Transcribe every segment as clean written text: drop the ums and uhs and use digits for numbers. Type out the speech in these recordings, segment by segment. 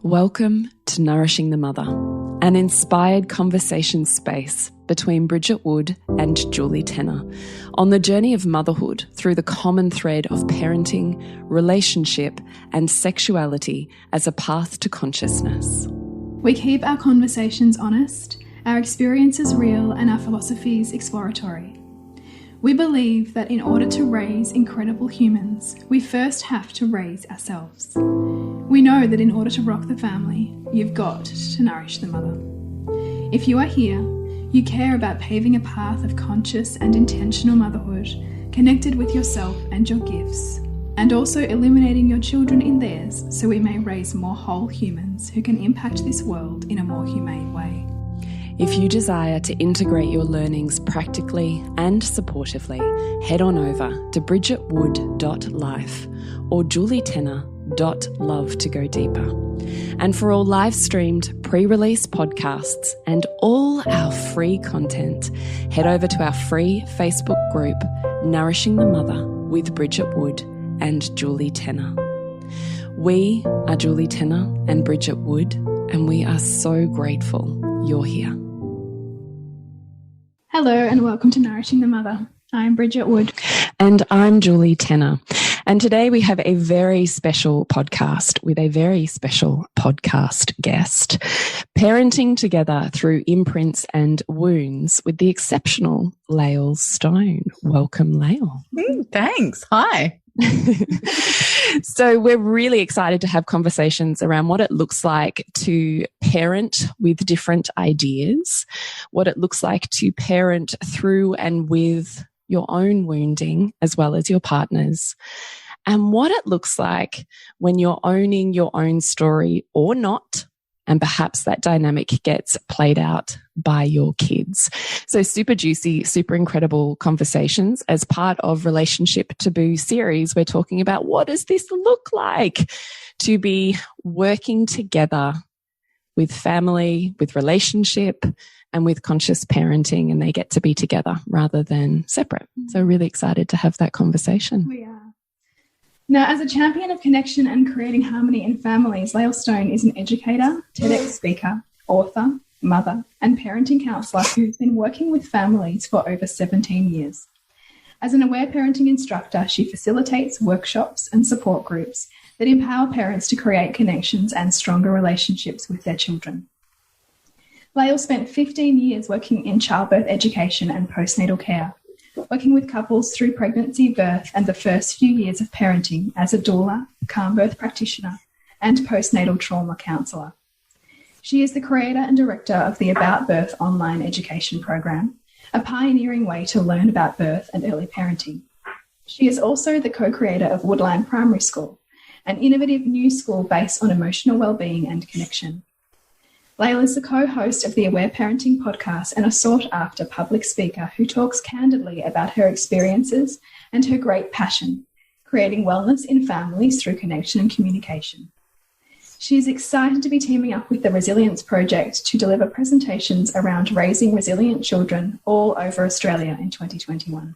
Welcome to Nourishing the Mother, an inspired conversation space between Bridget Wood and Julie Tenner on the journey of motherhood through the common thread of parenting, relationship, and sexuality as a path to consciousness. We keep our conversations honest, our experiences real, and our philosophies exploratory. We believe that in order to raise incredible humans, we first have to raise ourselves. We know that in order to rock the family, you've got to nourish the mother. If you are here, you care about paving a path of conscious and intentional motherhood, connected with yourself and your gifts, and also illuminating your children in theirs so we may raise more whole humans who can impact this world in a more humane way. If you desire to integrate your learnings practically and supportively, head on over to bridgetwood.life or julietenner.love to go deeper. And for all live-streamed pre-release podcasts and all our free content, head over to our free Facebook group, Nourishing the Mother with Bridget Wood and Julie Tenner. We are Julie Tenner and Bridget Wood, and we are so grateful you're here. Hello and welcome to Nourishing the Mother. I'm Bridget Wood. And I'm Julie Tenner. And today we have a very special podcast with a very special podcast guest, parenting together through imprints and wounds with the exceptional Lael Stone. Welcome, Lael. Thanks. Hi. So we're really excited to have conversations around what it looks like to parent with different ideas, what it looks like to parent through and with your own wounding as well as your partner's, and what it looks like when you're owning your own story or not, and perhaps that dynamic gets played out by your kids. So super juicy, super incredible conversations as part of Relationship Taboo series. We're talking about what does this look like to be working together with family, with relationship, and with conscious parenting, and they get to be together rather than separate. So really excited to have that conversation. We are. Now, as a champion of connection and creating harmony in families, Lael Stone is an educator, TEDx speaker, author, mother, and parenting counsellor who's been working with families for over 17 years. As an aware parenting instructor, she facilitates workshops and support groups that empower parents to create connections and stronger relationships with their children. Lael spent 15 years working in childbirth education and postnatal care, working with couples through pregnancy, birth, and the first few years of parenting as a doula, calm birth practitioner, and postnatal trauma counsellor. She is the creator and director of the About Birth online education program, a pioneering way to learn about birth and early parenting. She is also the co-creator of Woodline Primary School, an innovative new school based on emotional well-being and connection. Lael is the co-host of the Aware Parenting podcast and a sought-after public speaker who talks candidly about her experiences and her great passion, creating wellness in families through connection and communication. She is excited to be teaming up with the Resilience Project to deliver presentations around raising resilient children all over Australia in 2021.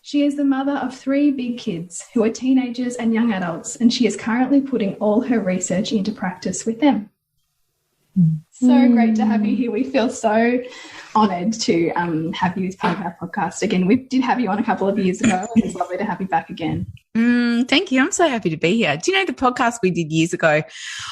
She is the mother of 3 big kids who are teenagers and young adults, and she is currently putting all her research into practice with them. So great to have you here. We feel so honoured to have you as part of our podcast again. We did have you on a couple of years ago, and it's lovely to have you back again. Thank you. I'm so happy to be here. Do you know the podcast we did years ago?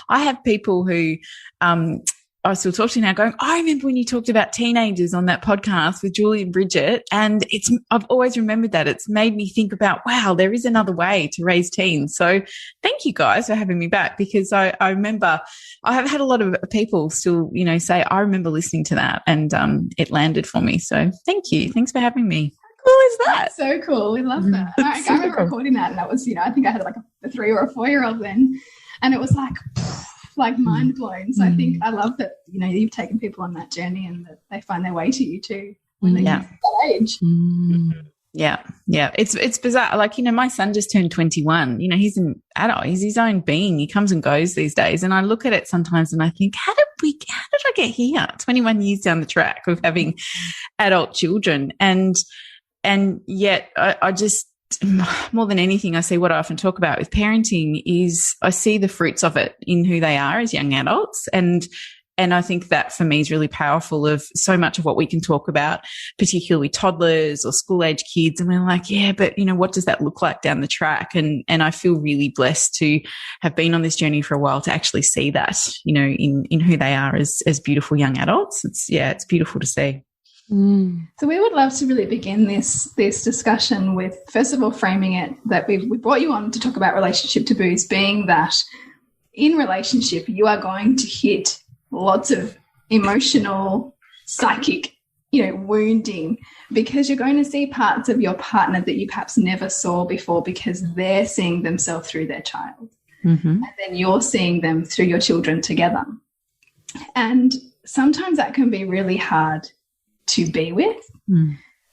I have people who I still talk to now going, I remember when you talked about teenagers on that podcast with Julie and Bridget, and I've always remembered that. It's made me think about, wow, there is another way to raise teens. So thank you guys for having me back, because I remember I have had a lot of people still, say, I remember listening to that, and it landed for me. So thank you. Thanks for having me. How cool is that? That's so cool. We love that. I remember recording that, and that was, I think I had like a 3 or a 4-year-old then, and it was like mind blown. So I think I love that, you've taken people on that journey and that they find their way to you too when they get to that age. Yeah. It's bizarre. Like, my son just turned 21. He's an adult. He's his own being. He comes and goes these days. And I look at it sometimes and I think, how did I get here 21 years down the track of having adult children? And yet I just more than anything, I see what I often talk about with parenting is I see the fruits of it in who they are as young adults. And I think that for me is really powerful of so much of what we can talk about, particularly toddlers or school age kids. And we're like, yeah, but what does that look like down the track? And I feel really blessed to have been on this journey for a while to actually see that, in who they are as beautiful young adults. It's beautiful to see. So we would love to really begin this discussion with, first of all, framing it that we brought you on to talk about relationship taboos, being that in relationship you are going to hit lots of emotional, psychic, wounding, because you're going to see parts of your partner that you perhaps never saw before because they're seeing themselves through their child. And then you're seeing them through your children together. And sometimes that can be really hard to be with,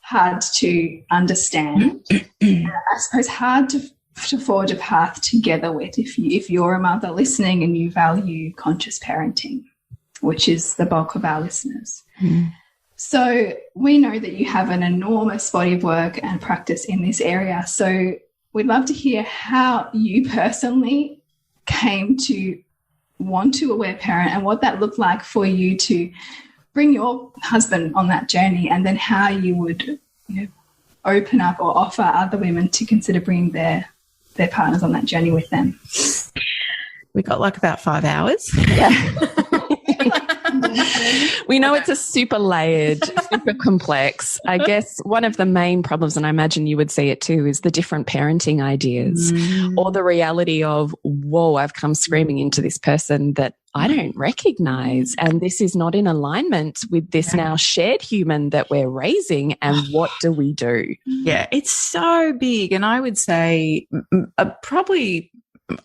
hard to understand, I suppose hard to forge a path together with if you're a mother listening and you value conscious parenting, which is the bulk of our listeners. So we know that you have an enormous body of work and practice in this area. So we'd love to hear how you personally came to want to aware parent and what that looked like for you to bring your husband on that journey, and then how you would open up or offer other women to consider bringing their partners on that journey with them. We got like about 5 hours. Yeah. We know it's a super layered, super complex. I guess one of the main problems, and I imagine you would see it too, is the different parenting ideas or the reality of, whoa, I've come screaming into this person that I don't recognize, and this is not in alignment with this now shared human that we're raising, and what do we do? Yeah, it's so big. And I would say probably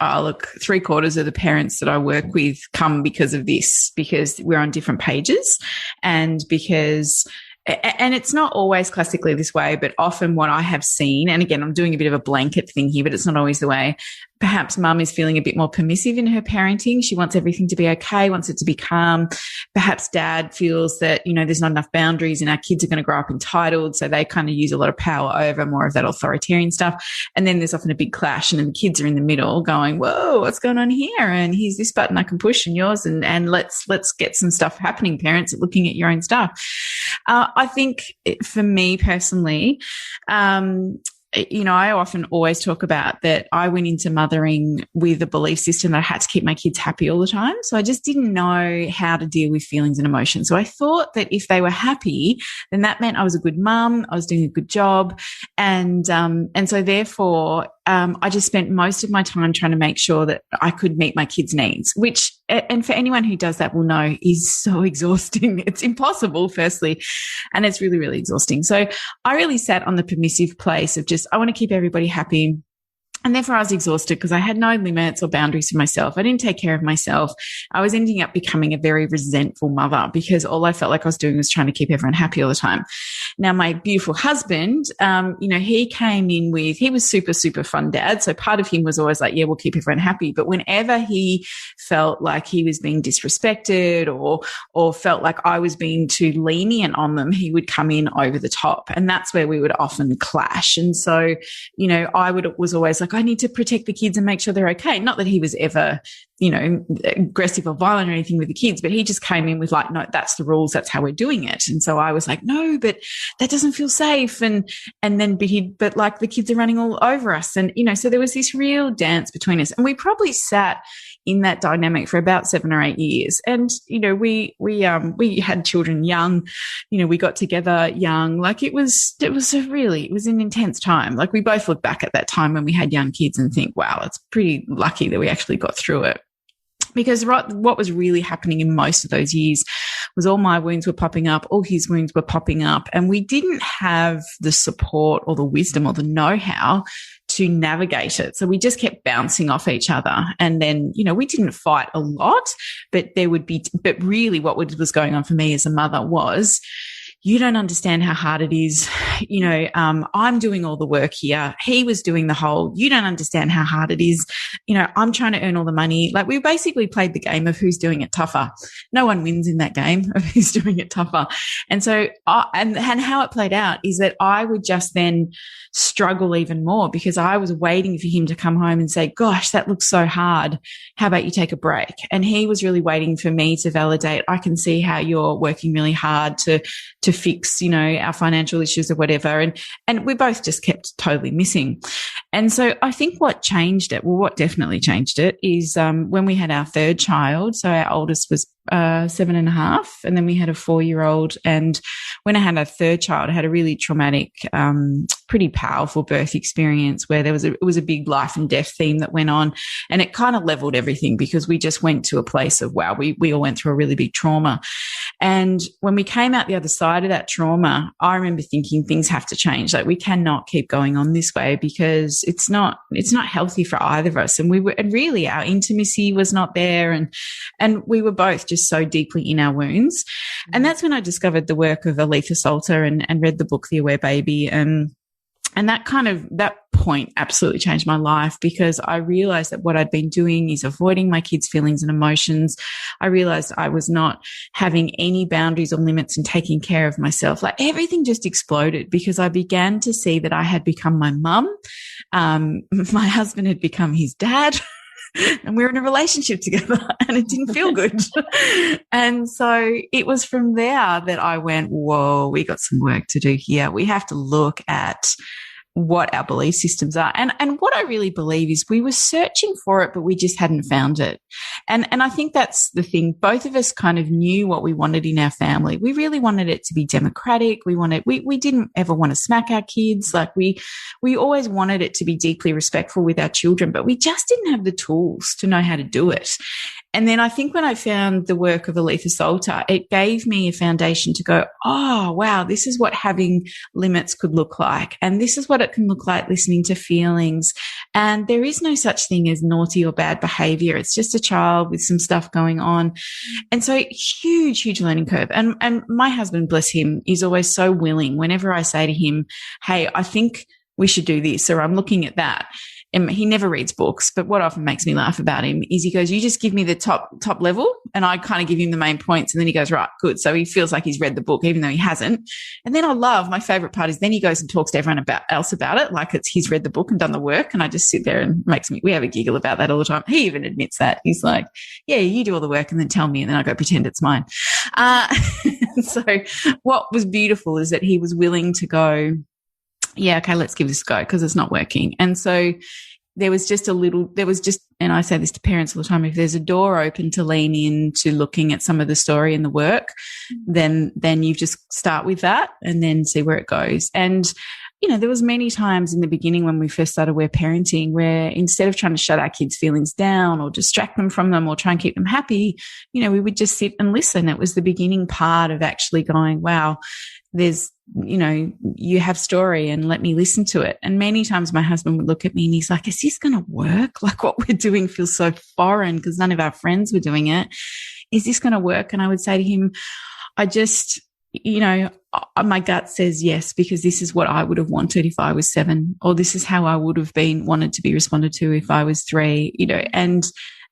look, 3/4 of the parents that I work with come because of this, because we're on different pages and it's not always classically this way, but often what I have seen, and again, I'm doing a bit of a blanket thing here, but it's not always the way. Perhaps mum is feeling a bit more permissive in her parenting. She wants everything to be okay, wants it to be calm. Perhaps dad feels that, there's not enough boundaries and our kids are going to grow up entitled. So they kind of use a lot of power over more of that authoritarian stuff. And then there's often a big clash and then the kids are in the middle going, whoa, what's going on here? And here's this button I can push and yours. And let's get some stuff happening, parents, looking at your own stuff. I think for me personally, I often always talk about that I went into mothering with a belief system that I had to keep my kids happy all the time. So I just didn't know how to deal with feelings and emotions. So I thought that if they were happy, then that meant I was a good mum, I was doing a good job. And so therefore, I just spent most of my time trying to make sure that I could meet my kids' needs, which, and for anyone who does that will know, is so exhausting. It's impossible, firstly, and it's really, really exhausting. So I really sat on the permissive place of just, I want to keep everybody happy. And therefore I was exhausted because I had no limits or boundaries for myself. I didn't take care of myself. I was ending up becoming a very resentful mother because all I felt like I was doing was trying to keep everyone happy all the time. Now, my beautiful husband, he came in with, he was super, super fun dad. So part of him was always like, yeah, we'll keep everyone happy. But whenever he felt like he was being disrespected or felt like I was being too lenient on them, he would come in over the top. And that's where we would often clash. And so, I was always like, I need to protect the kids and make sure they're okay. Not that he was ever, aggressive or violent or anything with the kids, but he just came in with like, no, that's the rules. That's how we're doing it. And so I was like, no, but that doesn't feel safe. And then, but like the kids are running all over us. And, so there was this real dance between us, and we probably sat in that dynamic for about 7 or 8 years. And, we had children young, we got together young. Like it was an intense time. Like we both look back at that time when we had young kids and think, wow, it's pretty lucky that we actually got through it. Because what was really happening in most of those years was all my wounds were popping up, all his wounds were popping up, and we didn't have the support or the wisdom or the know-how to navigate it. So we just kept bouncing off each other. And then, we didn't fight a lot, but really what was going on for me as a mother was, you don't understand how hard it is. You know, I'm doing all the work here. He was doing the whole, you don't understand how hard it is. You know, I'm trying to earn all the money. Like, we basically played the game of who's doing it tougher. No one wins in that game of who's doing it tougher. And so, and how it played out is that I would just then struggle even more because I was waiting for him to come home and say, gosh, that looks so hard. How about you take a break? And he was really waiting for me to validate, I can see how you're working really hard to fix, you know, our financial issues or whatever. And we both just kept totally missing. And so I think what changed it, well, what definitely changed it is when we had our third child. So our oldest was 7.5, and then we had a 4-year-old. And when I had a third child, I had a really traumatic, pretty powerful birth experience where it was a big life and death theme that went on, and it kind of leveled everything because we just went to a place of, wow, we all went through a really big trauma. And when we came out the other side of that trauma, I remember thinking things have to change. Like, we cannot keep going on this way because it's not healthy for either of us. And really our intimacy was not there, and we were both just so deeply in our wounds. And that's when I discovered the work of Aletha Salter and read the book The Aware Baby. And that point absolutely changed my life because I realized that what I'd been doing is avoiding my kids' feelings and emotions. I realized I was not having any boundaries or limits and taking care of myself. Like, everything just exploded because I began to see that I had become my mum. My husband had become his dad. And we were in a relationship together and it didn't feel good. And so it was from there that I went, whoa, we got some work to do here. We have to look at what our belief systems are. And what I really believe is we were searching for it, but we just hadn't found it. And I think that's the thing. Both of us kind of knew what we wanted in our family. We really wanted it to be democratic. We didn't ever want to smack our kids. Like, we always wanted it to be deeply respectful with our children, but we just didn't have the tools to know how to do it. And then I think when I found the work of Aletha Salter, it gave me a foundation to go, oh, wow, this is what having limits could look like. And this is what it can look like listening to feelings. And there is no such thing as naughty or bad behavior. It's just a child with some stuff going on. And so huge, huge learning curve. And my husband, bless him, is always so willing whenever I say to him, hey, I think we should do this, or I'm looking at that. And he never reads books, but what often makes me laugh about him is he goes, you just give me the top level, and I kind of give him the main points, and then he goes, right, good. So he feels like he's read the book, even though he hasn't. And then my favorite part is then he goes and talks to everyone else about it, like he's read the book and done the work. And I just sit there and we have a giggle about that all the time. He even admits that. He's like, yeah, you do all the work and then tell me, and then I go pretend it's mine. So what was beautiful is that he was willing to go, yeah, okay, let's give this a go because it's not working. And so and I say this to parents all the time, if there's a door open to lean into looking at some of the story and the work, then you just start with that and then see where it goes. And, you know, there was many times in the beginning when we first started Aware Parenting where instead of trying to shut our kids' feelings down or distract them from them or try and keep them happy, you know, we would just sit and listen. It was the beginning part of actually going, wow, there's, you know, you have story and let me listen to it. And many times my husband would look at me and he's like, is this going to work? Like, what we're doing feels so foreign because none of our friends were doing it. Is this going to work? And I would say to him, you know, my gut says yes, because this is what I would have wanted if I was 7, or this is how I would have wanted to be responded to if I was 3, you know,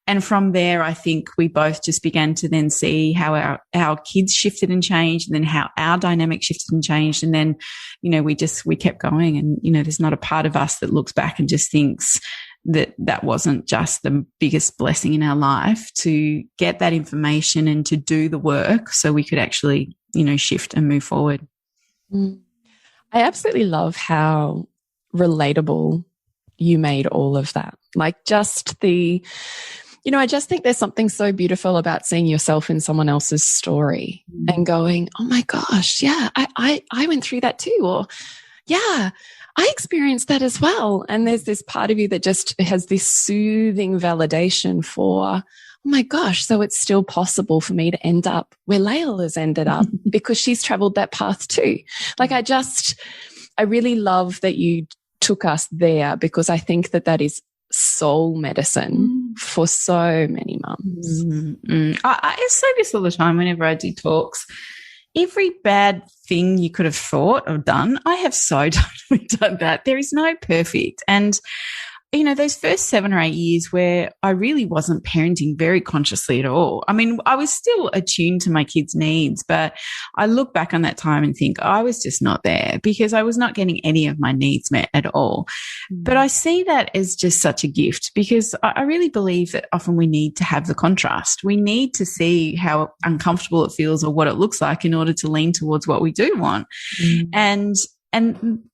and from there, I think we both just began to then see how our kids shifted and changed, and then how our dynamic shifted and changed. And then, you know, we kept going, and, you know, there's not a part of us that looks back and just thinks that wasn't just the biggest blessing in our life to get that information and to do the work so we could actually, you know, shift and move forward. I absolutely love how relatable you made all of that. Like, just I just think there's something so beautiful about seeing yourself in someone else's story and going, oh my gosh, yeah, I went through that too. Or, yeah, I experienced that as well. And there's this part of you that just has this soothing validation for, oh my gosh, so it's still possible for me to end up where Lael has ended up because she's traveled that path too. Like, I really love that you took us there, because I think that is soul medicine for so many mums. I say this all the time whenever I do talks. every bad thing you could have thought or done, I have so totally done that. There is no perfect. And you know, those first 7 or 8 years where I really wasn't parenting very consciously at all. I mean, I was still attuned to my kids' needs, but I look back on that time and think I was just not there because I was not getting any of my needs met at all. But I see that as just such a gift because I really believe that often we need to have the contrast. We need to see how uncomfortable it feels or what it looks like in order to lean towards what we do want. And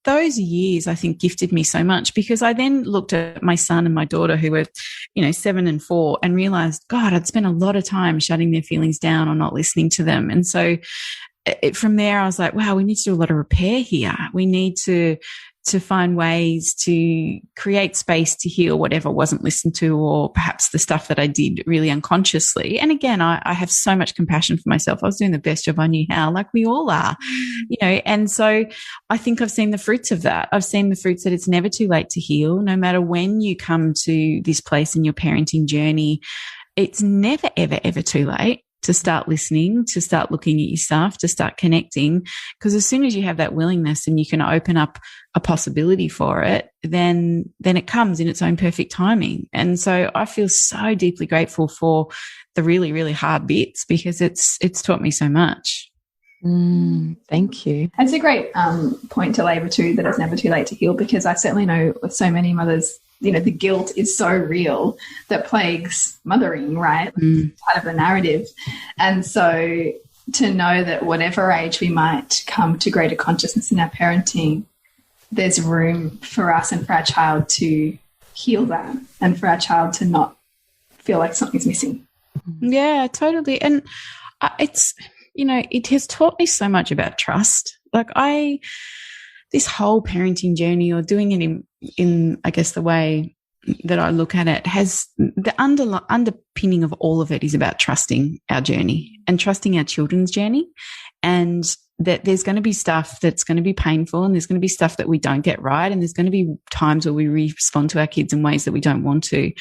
those years, I think, gifted me so much because I then looked at my son and my daughter who were, you know, 7 and 4 and realized, God, I'd spent a lot of time shutting their feelings down or not listening to them. And so from there, I was like, wow, we need to do a lot of repair here. We need to find ways to create space to heal whatever wasn't listened to or perhaps the stuff that I did really unconsciously. And again, I have so much compassion for myself. I was doing the best job I knew how, like we all are, you know, and so I think I've seen the fruits of that. I've seen the fruits that it's never too late to heal. No matter when you come to this place in your parenting journey, it's never, ever, ever too late to start listening, to start looking at yourself, to start connecting. Because as soon as you have that willingness and you can open up a possibility for it, then it comes in its own perfect timing. And so I feel so deeply grateful for the really, really hard bits because it's taught me so much. Thank you. It's a great point to labour too, that it's never too late to heal, because I certainly know with so many mothers, you know, the guilt is so real that plagues mothering, right? It's part of the narrative. And so to know that whatever age we might come to greater consciousness in our parenting, there's room for us and for our child to heal that and for our child to not feel like something's missing. Yeah, totally. And it's, you know, it has taught me so much about trust. Like this whole parenting journey, or doing it in I guess the way that I look at it, has the underpinning of all of it is about trusting our journey and trusting our children's journey, and that there's going to be stuff that's going to be painful, and there's going to be stuff that we don't get right, and there's going to be times where we respond to our kids in ways that we don't want to.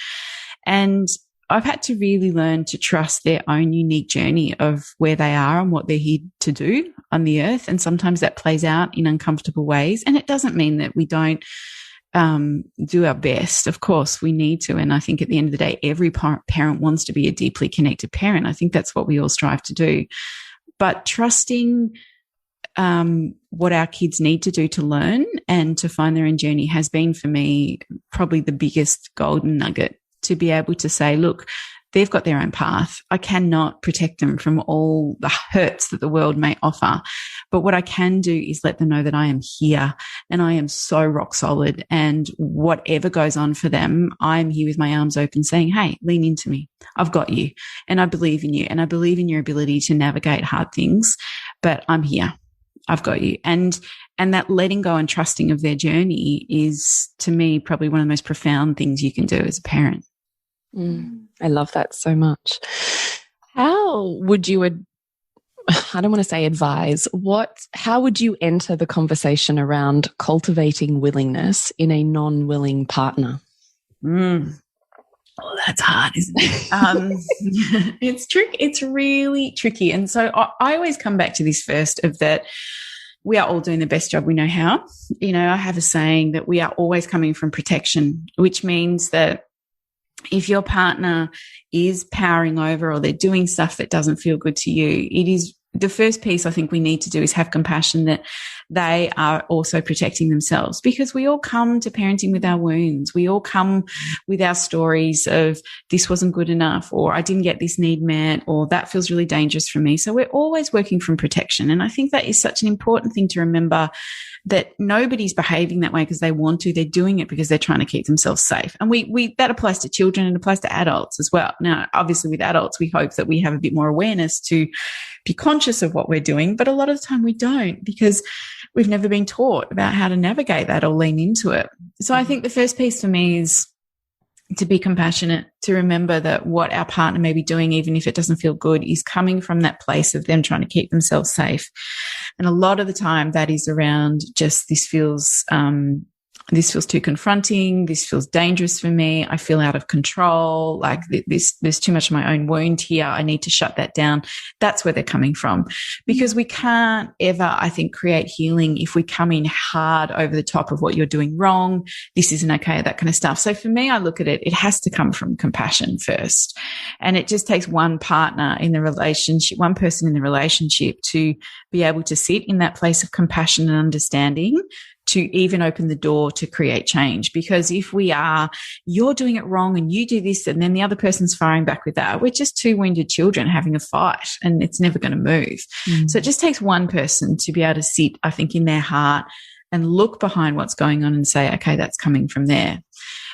And I've had to really learn to trust their own unique journey of where they are and what they're here to do on the earth. And sometimes that plays out in uncomfortable ways. And it doesn't mean that we don't do our best. Of course, we need to. And I think at the end of the day, every parent wants to be a deeply connected parent. I think that's what we all strive to do. But trusting what our kids need to do to learn and to find their own journey has been, for me, probably the biggest golden nugget, to be able to say, look, they've got their own path. I cannot protect them from all the hurts that the world may offer. But what I can do is let them know that I am here and I am so rock solid, and whatever goes on for them, I'm here with my arms open saying, hey, lean into me. I've got you and I believe in you and I believe in your ability to navigate hard things, but I'm here. I've got you. And that letting go and trusting of their journey is, to me, probably one of the most profound things you can do as a parent. I love that so much. How would you, I don't want to say advise, how would you enter the conversation around cultivating willingness in a non-willing partner? Oh, that's hard, isn't it? It's tricky. It's really tricky. And so I always come back to this first, of that we are all doing the best job we know how. You know, I have a saying that we are always coming from protection, which means that if your partner is powering over or they're doing stuff that doesn't feel good to you, it is the first piece I think we need to do is have compassion that they are also protecting themselves, because we all come to parenting with our wounds. We all come with our stories of this wasn't good enough, or I didn't get this need met, or that feels really dangerous for me. So we're always working from protection. And I think that is such an important thing to remember, that nobody's behaving that way because they want to. They're doing it because they're trying to keep themselves safe. And we that applies to children and applies to adults as well. Now, obviously with adults, we hope that we have a bit more awareness to be conscious of what we're doing. But a lot of the time we don't, because we've never been taught about how to navigate that or lean into it. So I think the first piece for me is to be compassionate, to remember that what our partner may be doing, even if it doesn't feel good, is coming from that place of them trying to keep themselves safe. And a lot of the time that is around just, this feels this feels too confronting. This feels dangerous for me. I feel out of control. Like there's too much of my own wound here. I need to shut that down. That's where they're coming from, because we can't ever, I think, create healing if we come in hard over the top of what you're doing wrong. This isn't okay, that kind of stuff. So for me, I look at it, it has to come from compassion first. And it just takes one partner in the relationship, one person in the relationship to be able to sit in that place of compassion and understanding, to even open the door to create change. Because if we are, you're doing it wrong and you do this, and then the other person's firing back with that, we're just two wounded children having a fight, and it's never going to move. So it just takes one person to be able to sit, I think, in their heart and look behind what's going on and say, okay, that's coming from there.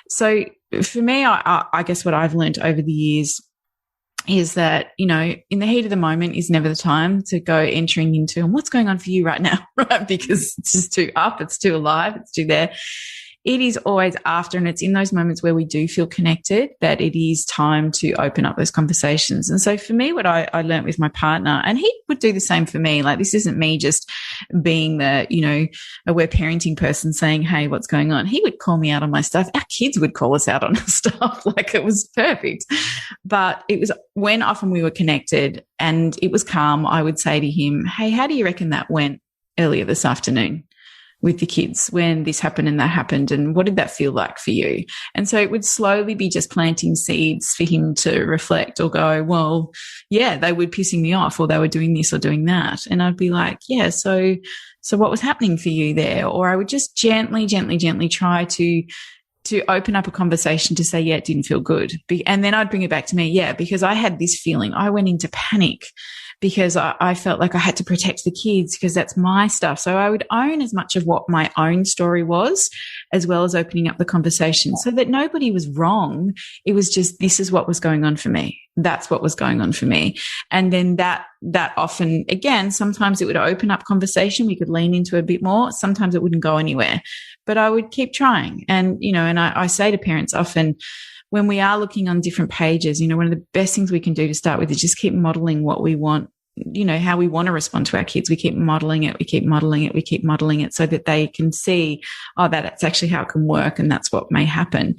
So for me, I guess what I've learned over the years is that, you know, in the heat of the moment is never the time to go entering into, and what's going on for you right now, right? Because it's just too up, it's too alive, it's too there. It is always after, and it's in those moments where we do feel connected, that it is time to open up those conversations. And so for me, what I learned with my partner, and he would do the same for me, like this isn't me just being the, you know, aware parenting person saying, hey, what's going on? He would call me out on my stuff. Our kids would call us out on our stuff. Like it was perfect. But it was when often we were connected and it was calm, I would say to him, hey, how do you reckon that went earlier this afternoon with the kids when this happened and that happened, and what did that feel like for you? And so it would slowly be just planting seeds for him to reflect or go, well, yeah, they were pissing me off, or they were doing this or doing that. And I'd be like, yeah, so what was happening for you there? Or I would just gently try to open up a conversation to say, yeah, it didn't feel good. And then I'd bring it back to me. Yeah, because I had this feeling. I went into panic because I felt like I had to protect the kids because that's my stuff. So I would own as much of what my own story was, as well as opening up the conversation so that nobody was wrong. It was just, this is what was going on for me. That's what was going on for me. And then that often, again, sometimes it would open up conversation. We could lean into it a bit more. Sometimes it wouldn't go anywhere, but I would keep trying. And, you know, and I say to parents often, when we are looking on different pages, you know, one of the best things we can do to start with is just keep modeling what we want, you know, how we want to respond to our kids. We keep modeling it, so that they can see, oh, that's actually how it can work, and that's what may happen.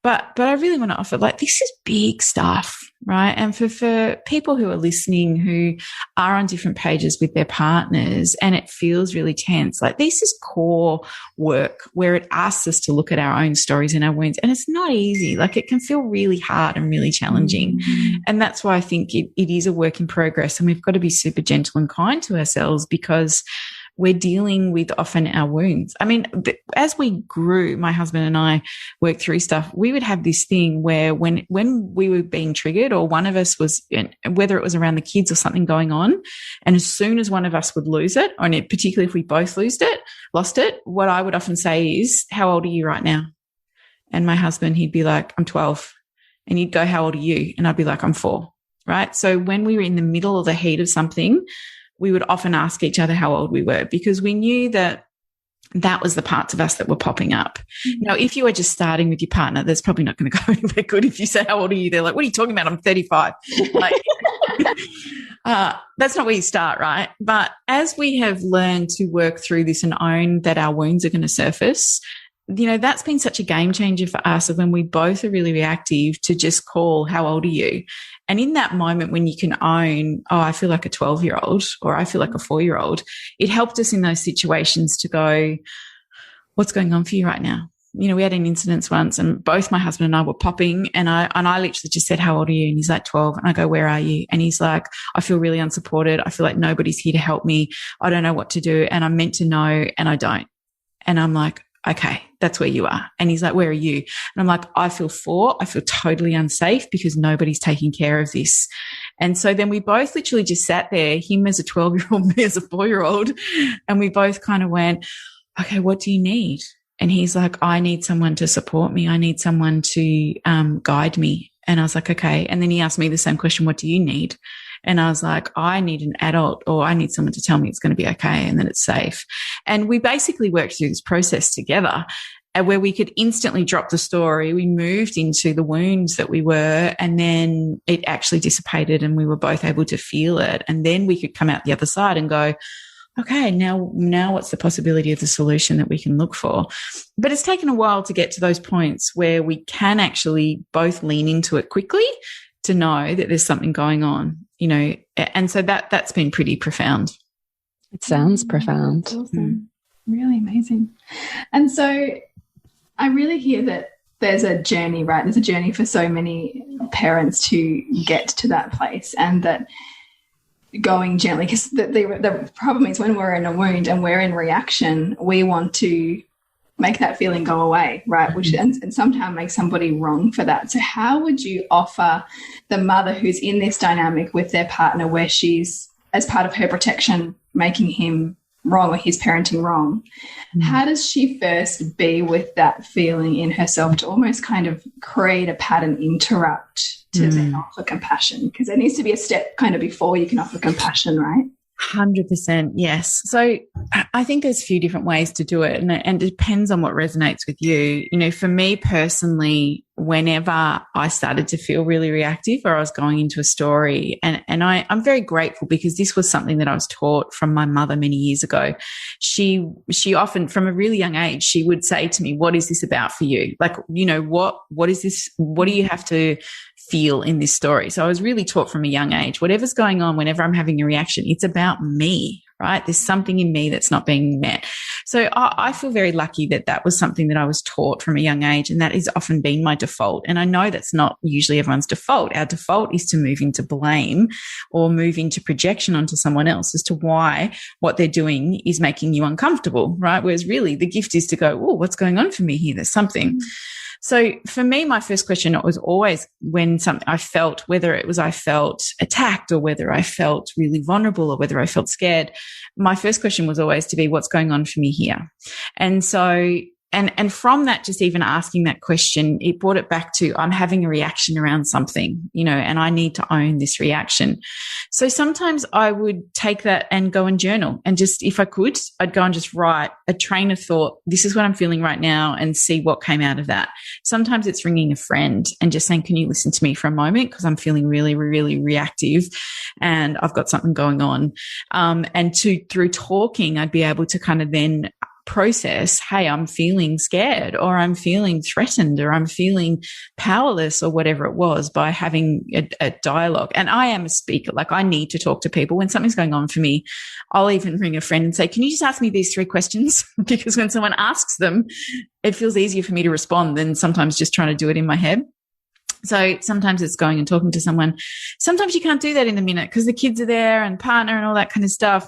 But I really want to offer, like, this is big stuff, right? And for people who are listening who are on different pages with their partners and it feels really tense, like this is core work where it asks us to look at our own stories and our wounds. And it's not easy. Like it can feel really hard and really challenging. And that's why I think it is a work in progress, and we've got to be super gentle and kind to ourselves because we're dealing with often our wounds. I mean, as we grew, my husband and I worked through stuff, we would have this thing where when we were being triggered, or one of us was, whether it was around the kids or something going on, and as soon as one of us would lose it, or particularly if we both lost it, what I would often say is, how old are you right now? And my husband, he'd be like, I'm 12. And he'd go, how old are you? And I'd be like, I'm 4. Right? So when we were in the middle of the heat of something, we would often ask each other how old we were, because we knew that was the parts of us that were popping up. Now, if you are just starting with your partner, that's probably not going to go anywhere good. If you say, how old are you? They're like, what are you talking about? I'm 35. Like, that's not where you start, right? But as we have learned to work through this and own that our wounds are going to surface, you know, that's been such a game changer for us of when we both are really reactive to just call, how old are you? And in that moment when you can own, oh, I feel like a 12-year-old or I feel like a 4-year-old, it helped us in those situations to go, what's going on for you right now? You know, we had an incident once and both my husband and I were popping, and I literally just said, how old are you? And he's like, 12. And I go, where are you? And he's like, I feel really unsupported. I feel like nobody's here to help me. I don't know what to do. And I'm meant to know and I don't. And I'm like, okay, that's where you are. And he's like, where are you? And I'm like, I feel 4. I feel totally unsafe because nobody's taking care of this. And so then we both literally just sat there, him as a 12-year-old, me as a 4-year-old. And we both kind of went, okay, what do you need? And he's like, I need someone to support me. I need someone to guide me. And I was like, okay. And then he asked me the same question, what do you need? And I was like, I need an adult, or I need someone to tell me it's going to be okay and that it's safe. And we basically worked through this process together where we could instantly drop the story. We moved into the wounds that we were, and then it actually dissipated and we were both able to feel it. And then we could come out the other side and go, okay, now what's the possibility of the solution that we can look for? But it's taken a while to get to those points where we can actually both lean into it quickly to know that there's something going on, and so that's been pretty profound. It sounds profound. That's awesome. Really amazing. And so I really hear that there's a journey, right? There's a journey for so many parents to get to that place, and that going gently, because the problem is when we're in a wound and we're in reaction, we want to make that feeling go away, right? Which and sometimes makes somebody wrong for that. So how would you offer the mother who's in this dynamic with their partner where she's, as part of her protection, making him wrong or his parenting wrong, how does she first be with that feeling in herself to almost kind of create a pattern interrupt to then offer compassion? Because there needs to be a step kind of before you can offer compassion, right? 100%, yes. So I think there's a few different ways to do it, and it depends on what resonates with you. For me personally, whenever I started to feel really reactive or I was going into a story, and I'm very grateful because this was something that I was taught from my mother many years ago. She often, from a really young age, she would say to me, "What is this about for you? Like, what is this? What do you have to feel in this story?" So I was really taught from a young age, whatever's going on, whenever I'm having a reaction, it's about me, right? There's something in me that's not being met. So I feel very lucky that that was something that I was taught from a young age, and that has often been my default. And I know that's not usually everyone's default. Our default is to move into blame or move into projection onto someone else as to why what they're doing is making you uncomfortable, right? Whereas really the gift is to go, "Oh, what's going on for me here? There's something." So for me, my first question was always when something I felt, whether it was I felt attacked or whether I felt really vulnerable or whether I felt scared, my first question was always to be, what's going on for me here? And so, and from that, just even asking that question, it brought it back to, I'm having a reaction around something, and I need to own this reaction. So sometimes I would take that and go and journal, and just, if I could, I'd go and just write a train of thought. This is what I'm feeling right now, and see what came out of that. Sometimes it's ringing a friend and just saying, "Can you listen to me for a moment? Because I'm feeling really, really reactive and I've got something going on." And through talking, I'd be able to kind of then process, hey, I'm feeling scared, or I'm feeling threatened, or I'm feeling powerless, or whatever it was, by having a dialogue. And I am a speaker. Like, I need to talk to people. When something's going on for me, I'll even ring a friend and say, "Can you just ask me these 3 questions?" Because when someone asks them, it feels easier for me to respond than sometimes just trying to do it in my head. So sometimes it's going and talking to someone. Sometimes you can't do that in the minute because the kids are there and partner and all that kind of stuff.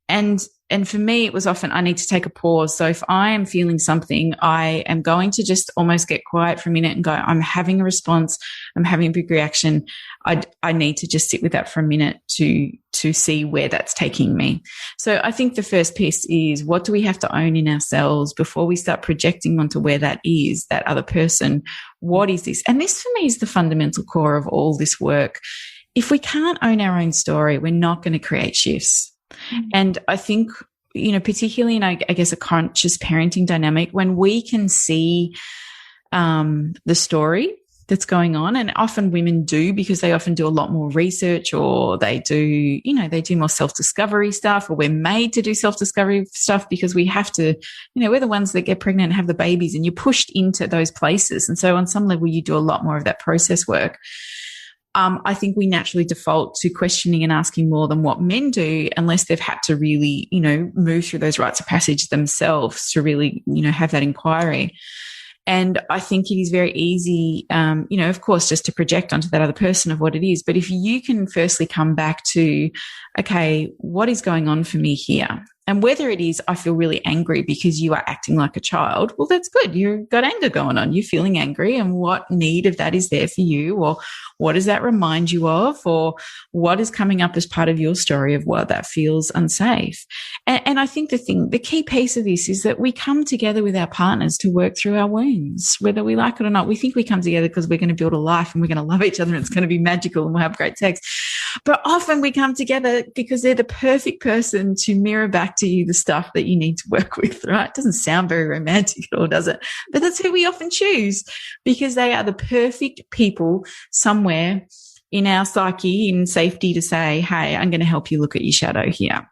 And for me, it was often, I need to take a pause. So if I am feeling something, I am going to just almost get quiet for a minute and go, I'm having a response. I'm having a big reaction. I need to just sit with that for a minute to see where that's taking me. So I think the first piece is, what do we have to own in ourselves before we start projecting onto where that is, that other person? What is this? And this for me is the fundamental core of all this work. If we can't own our own story, we're not going to create shifts. And I think, particularly in, I guess, a conscious parenting dynamic, when we can see the story that's going on, and often women do, because they often do a lot more research, or they do more self-discovery stuff, or we're made to do self-discovery stuff because we have to, we're the ones that get pregnant and have the babies, and you're pushed into those places. And so on some level, you do a lot more of that process work. I think we naturally default to questioning and asking more than what men do, unless they've had to really, move through those rites of passage themselves to really, have that inquiry. And I think it is very easy, of course, just to project onto that other person of what it is. But if you can firstly come back to, okay, what is going on for me here? And whether it is, I feel really angry because you are acting like a child, well, that's good. You've got anger going on. You're feeling angry. And what need of that is there for you? Or what does that remind you of? Or what is coming up as part of your story of why that feels unsafe? And I think the key piece of this is that we come together with our partners to work through our wounds, whether we like it or not. We think we come together because we're going to build a life and we're going to love each other and it's going to be magical and we'll have great sex. But often we come together because they're the perfect person to mirror back to you the stuff that you need to work with, right? It doesn't sound very romantic at all, does it? But that's who we often choose, because they are the perfect people somewhere in our psyche, in safety, to say, hey, I'm going to help you look at your shadow here.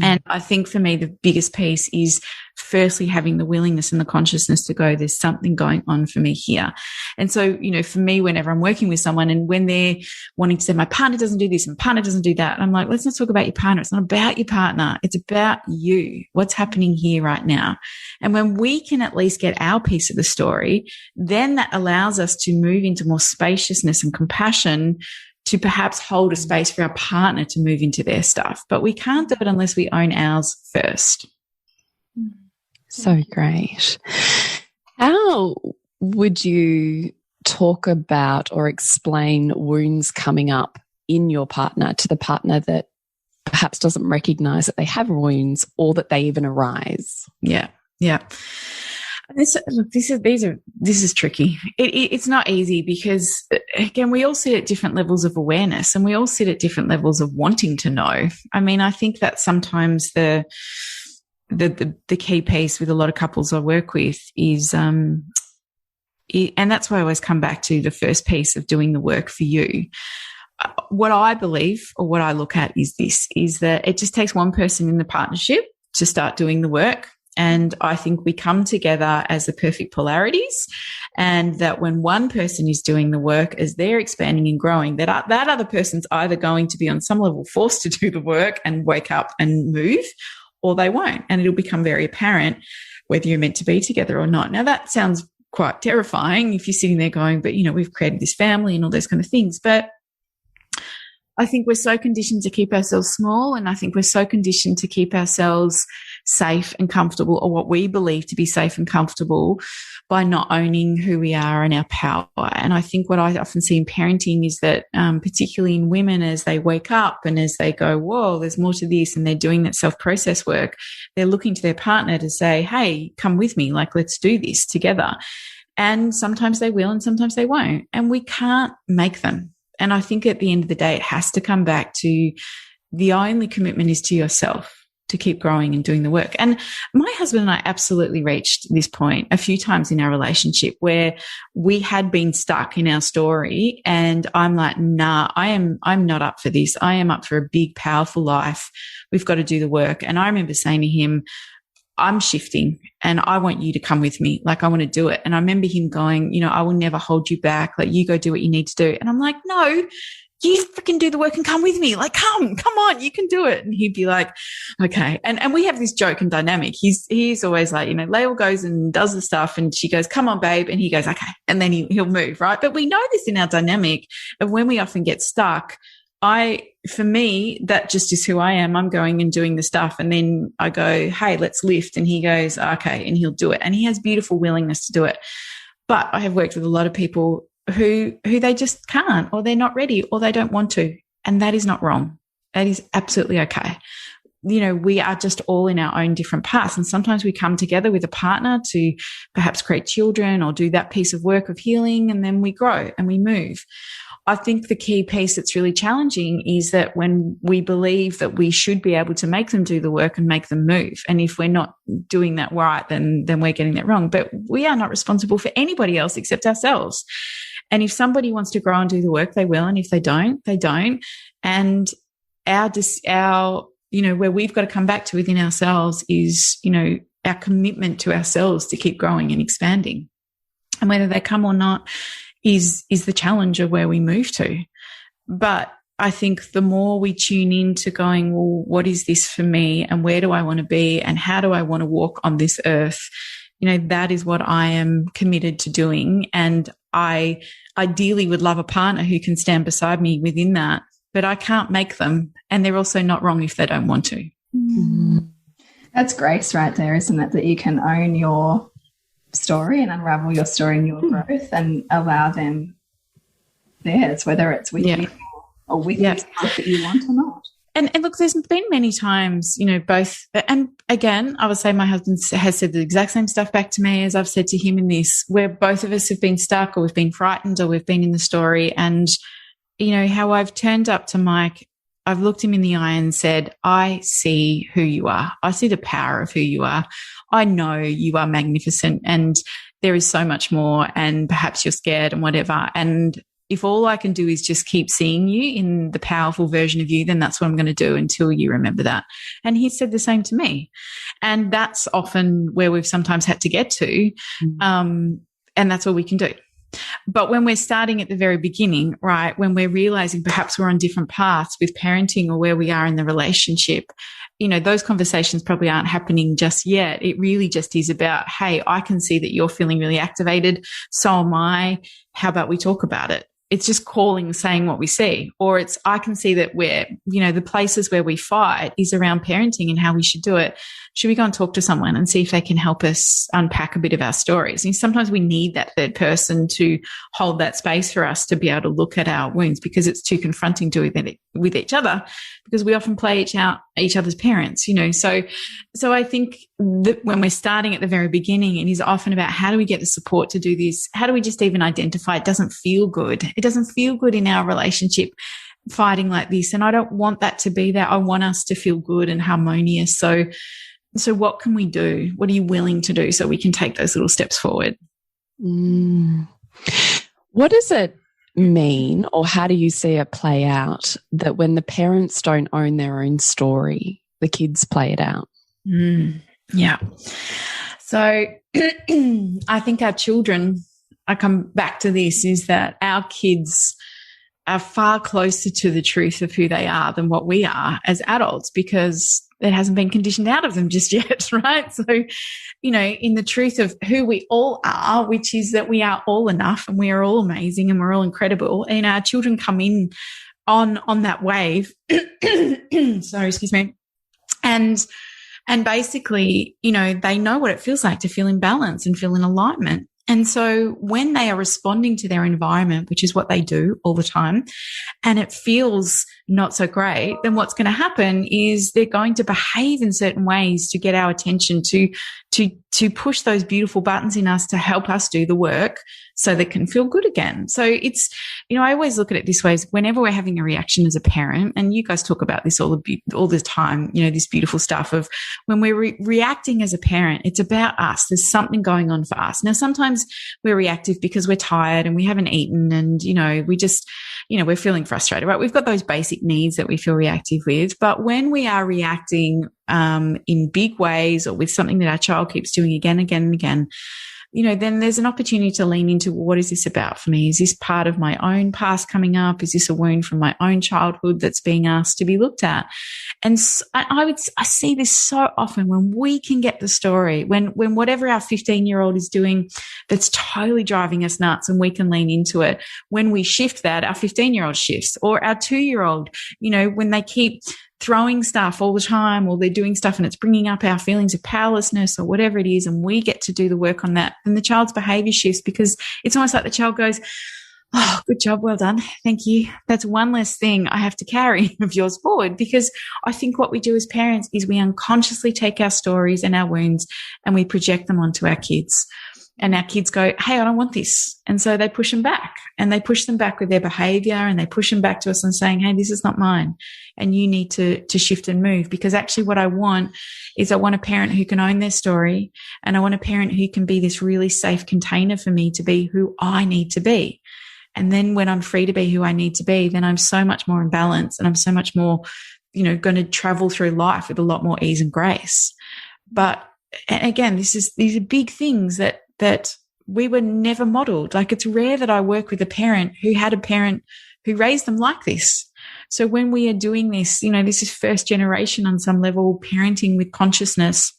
And I think for me, the biggest piece is firstly having the willingness and the consciousness to go, there's something going on for me here. And so, for me, whenever I'm working with someone and when they're wanting to say, my partner doesn't do this and partner doesn't do that, I'm like, let's not talk about your partner. It's not about your partner. It's about you. What's happening here right now? And when we can at least get our piece of the story, then that allows us to move into more spaciousness and compassion to perhaps hold a space for our partner to move into their stuff. But we can't do it unless we own ours first. So great. How would you talk about or explain wounds coming up in your partner to the partner that perhaps doesn't recognize that they have wounds or that they even arise? Yeah. This is tricky. It's not easy because, again, we all sit at different levels of awareness and we all sit at different levels of wanting to know. I mean, I think that sometimes the key piece with a lot of couples I work with is, and that's why I always come back to the first piece of doing the work for you. What I believe or what I look at is that it just takes one person in the partnership to start doing the work. And I think we come together as the perfect polarities, and that when one person is doing the work, as they're expanding and growing, that other person's either going to be on some level forced to do the work and wake up and move, or they won't. And it'll become very apparent whether you're meant to be together or not. Now, that sounds quite terrifying if you're sitting there going, but, we've created this family and all those kind of things. But I think we're so conditioned to keep ourselves small, and I think we're so conditioned to keep ourselves safe and comfortable, or what we believe to be safe and comfortable, by not owning who we are and our power. And I think what I often see in parenting is that, particularly in women, as they wake up and as they go, whoa, there's more to this, and they're doing that self-process work, they're looking to their partner to say, hey, come with me, like, let's do this together. And sometimes they will and sometimes they won't. And we can't make them. And I think at the end of the day, it has to come back to the only commitment is to yourself, to keep growing and doing the work. And my husband and I absolutely reached this point a few times in our relationship where we had been stuck in our story. And I'm like, nah, I'm not up for this. I am up for a big, powerful life. We've got to do the work. And I remember saying to him, I'm shifting and I want you to come with me. Like, I want to do it. And I remember him going, I will never hold you back. Like, you go do what you need to do. And I'm like, no, you freaking do the work and come with me. Like, come on, you can do it. And he'd be like, okay. And we have this joke and dynamic. He's always like, Lael goes and does the stuff and she goes, come on, babe. And he goes, okay. And then he'll move, right? But we know this in our dynamic of when we often get stuck. For me, that just is who I am. I'm going and doing the stuff. And then I go, hey, let's lift. And he goes, okay. And he'll do it. And he has beautiful willingness to do it. But I have worked with a lot of people who they just can't, or they're not ready, or they don't want to. And that is not wrong. That is absolutely okay. We are just all in our own different paths. And sometimes we come together with a partner to perhaps create children or do that piece of work of healing. And then we grow and we move. I think the key piece that's really challenging is that when we believe that we should be able to make them do the work and make them move. And if we're not doing that right, then we're getting that wrong. But we are not responsible for anybody else except ourselves. And if somebody wants to grow and do the work, they will. And if they don't, they don't. And our where we've got to come back to within ourselves is, our commitment to ourselves to keep growing and expanding. And whether they come or not is the challenge of where we move to. But I think the more we tune in to going, well, what is this for me and where do I want to be and how do I want to walk on this earth? That is what I am committed to doing. And I ideally would love a partner who can stand beside me within that, but I can't make them. And they're also not wrong if they don't want to. That's grace right there, isn't it? That you can own your story and unravel your story and your growth and allow them theirs, whether it's with you or with yourself that you want or not. And look, there's been many times, both, and again, I would say my husband has said the exact same stuff back to me as I've said to him in this, where both of us have been stuck or we've been frightened or we've been in the story. And, how I've turned up to Mike, I've looked him in the eye and said, I see who you are. I see the power of who you are. I know you are magnificent and there is so much more and perhaps you're scared and whatever. And, if all I can do is just keep seeing you in the powerful version of you, then that's what I'm going to do until you remember that. And he said the same to me. And that's often where we've sometimes had to get to. And that's all we can do. But when we're starting at the very beginning, right, when we're realizing perhaps we're on different paths with parenting or where we are in the relationship, you know, those conversations probably aren't happening just yet. It really just is about, hey, I can see that you're feeling really activated. So am I. How about we talk about it? It's just calling, saying what we see. Or it's, I can see that we're, you know, the places where we fight is around parenting and how we should do it. Should we go and talk to someone and see if they can help us unpack a bit of our stories? And sometimes we need that third person to hold that space for us to be able to look at our wounds, because it's too confronting to do it with each other, because we often play each other's parents, you know. So I think that when we're starting at the very beginning, it is often about how do we get the support to do this? How do we just even identify it doesn't feel good? It doesn't feel good in our relationship fighting like this. And I don't want that to be that. I want us to feel good and harmonious. So what can we do? What are you willing to do so we can take those little steps forward? What does it mean, or how do you see it play out, that when the parents don't own their own story, the kids play it out? Yeah. So I think our children, I come back to this, is that our kids are far closer to the truth of who they are than what we are as adults, because it hasn't been conditioned out of them just yet, right? So, you know, in the truth of who we all are, which is that we are all enough and we are all amazing and we're all incredible, and our children come in on that wave. Sorry, excuse me. And basically, you know, they know what it feels like to feel in balance and feel in alignment. And so when they are responding to their environment, which is what they do all the time, and it feels not so great, then what's going to happen is they're going to behave in certain ways to get our attention, to push those beautiful buttons in us to help us do the work so they can feel good again. So it's, you know, I always look at it this way: is whenever we're having a reaction as a parent, and you guys talk about this all the time, you know, this beautiful stuff of when we're reacting as a parent, it's about us. There's something going on for us. Now, sometimes we're reactive because we're tired and we haven't eaten, and, you know, we just, you know, we're feeling frustrated, right? We've got those basic needs that we feel reactive with. But when we are reacting in big ways, or with something that our child keeps doing again, and again, you know, then there's an opportunity to lean into, what is this about for me? Is this part of my own past coming up? Is this a wound from my own childhood that's being asked to be looked at? And I see this so often when we can get the story, when whatever our 15-year-old is doing that's totally driving us nuts, and we can lean into it. When we shift that, our 15-year-old shifts, or our 2-year-old, you know, when they keep throwing stuff all the time, or they're doing stuff and it's bringing up our feelings of powerlessness or whatever it is, and we get to do the work on that, then the child's behavior shifts, because it's almost like the child goes, oh, good job, well done, thank you. That's one less thing I have to carry of yours forward. Because I think what we do as parents is we unconsciously take our stories and our wounds and we project them onto our kids. And our kids go, hey, I don't want this. And so they push them back, and they push them back with their behavior, and they push them back to us and saying, hey, this is not mine. And you need to shift and move. Because actually what I want is, I want a parent who can own their story, and I want a parent who can be this really safe container for me to be who I need to be. And then when I'm free to be who I need to be, then I'm so much more in balance, and I'm so much more, you know, going to travel through life with a lot more ease and grace. But again, these are big things that we were never modeled. Like, it's rare that I work with a parent who had a parent who raised them like this. So when we are doing this, you know, this is first generation on some level, parenting with consciousness.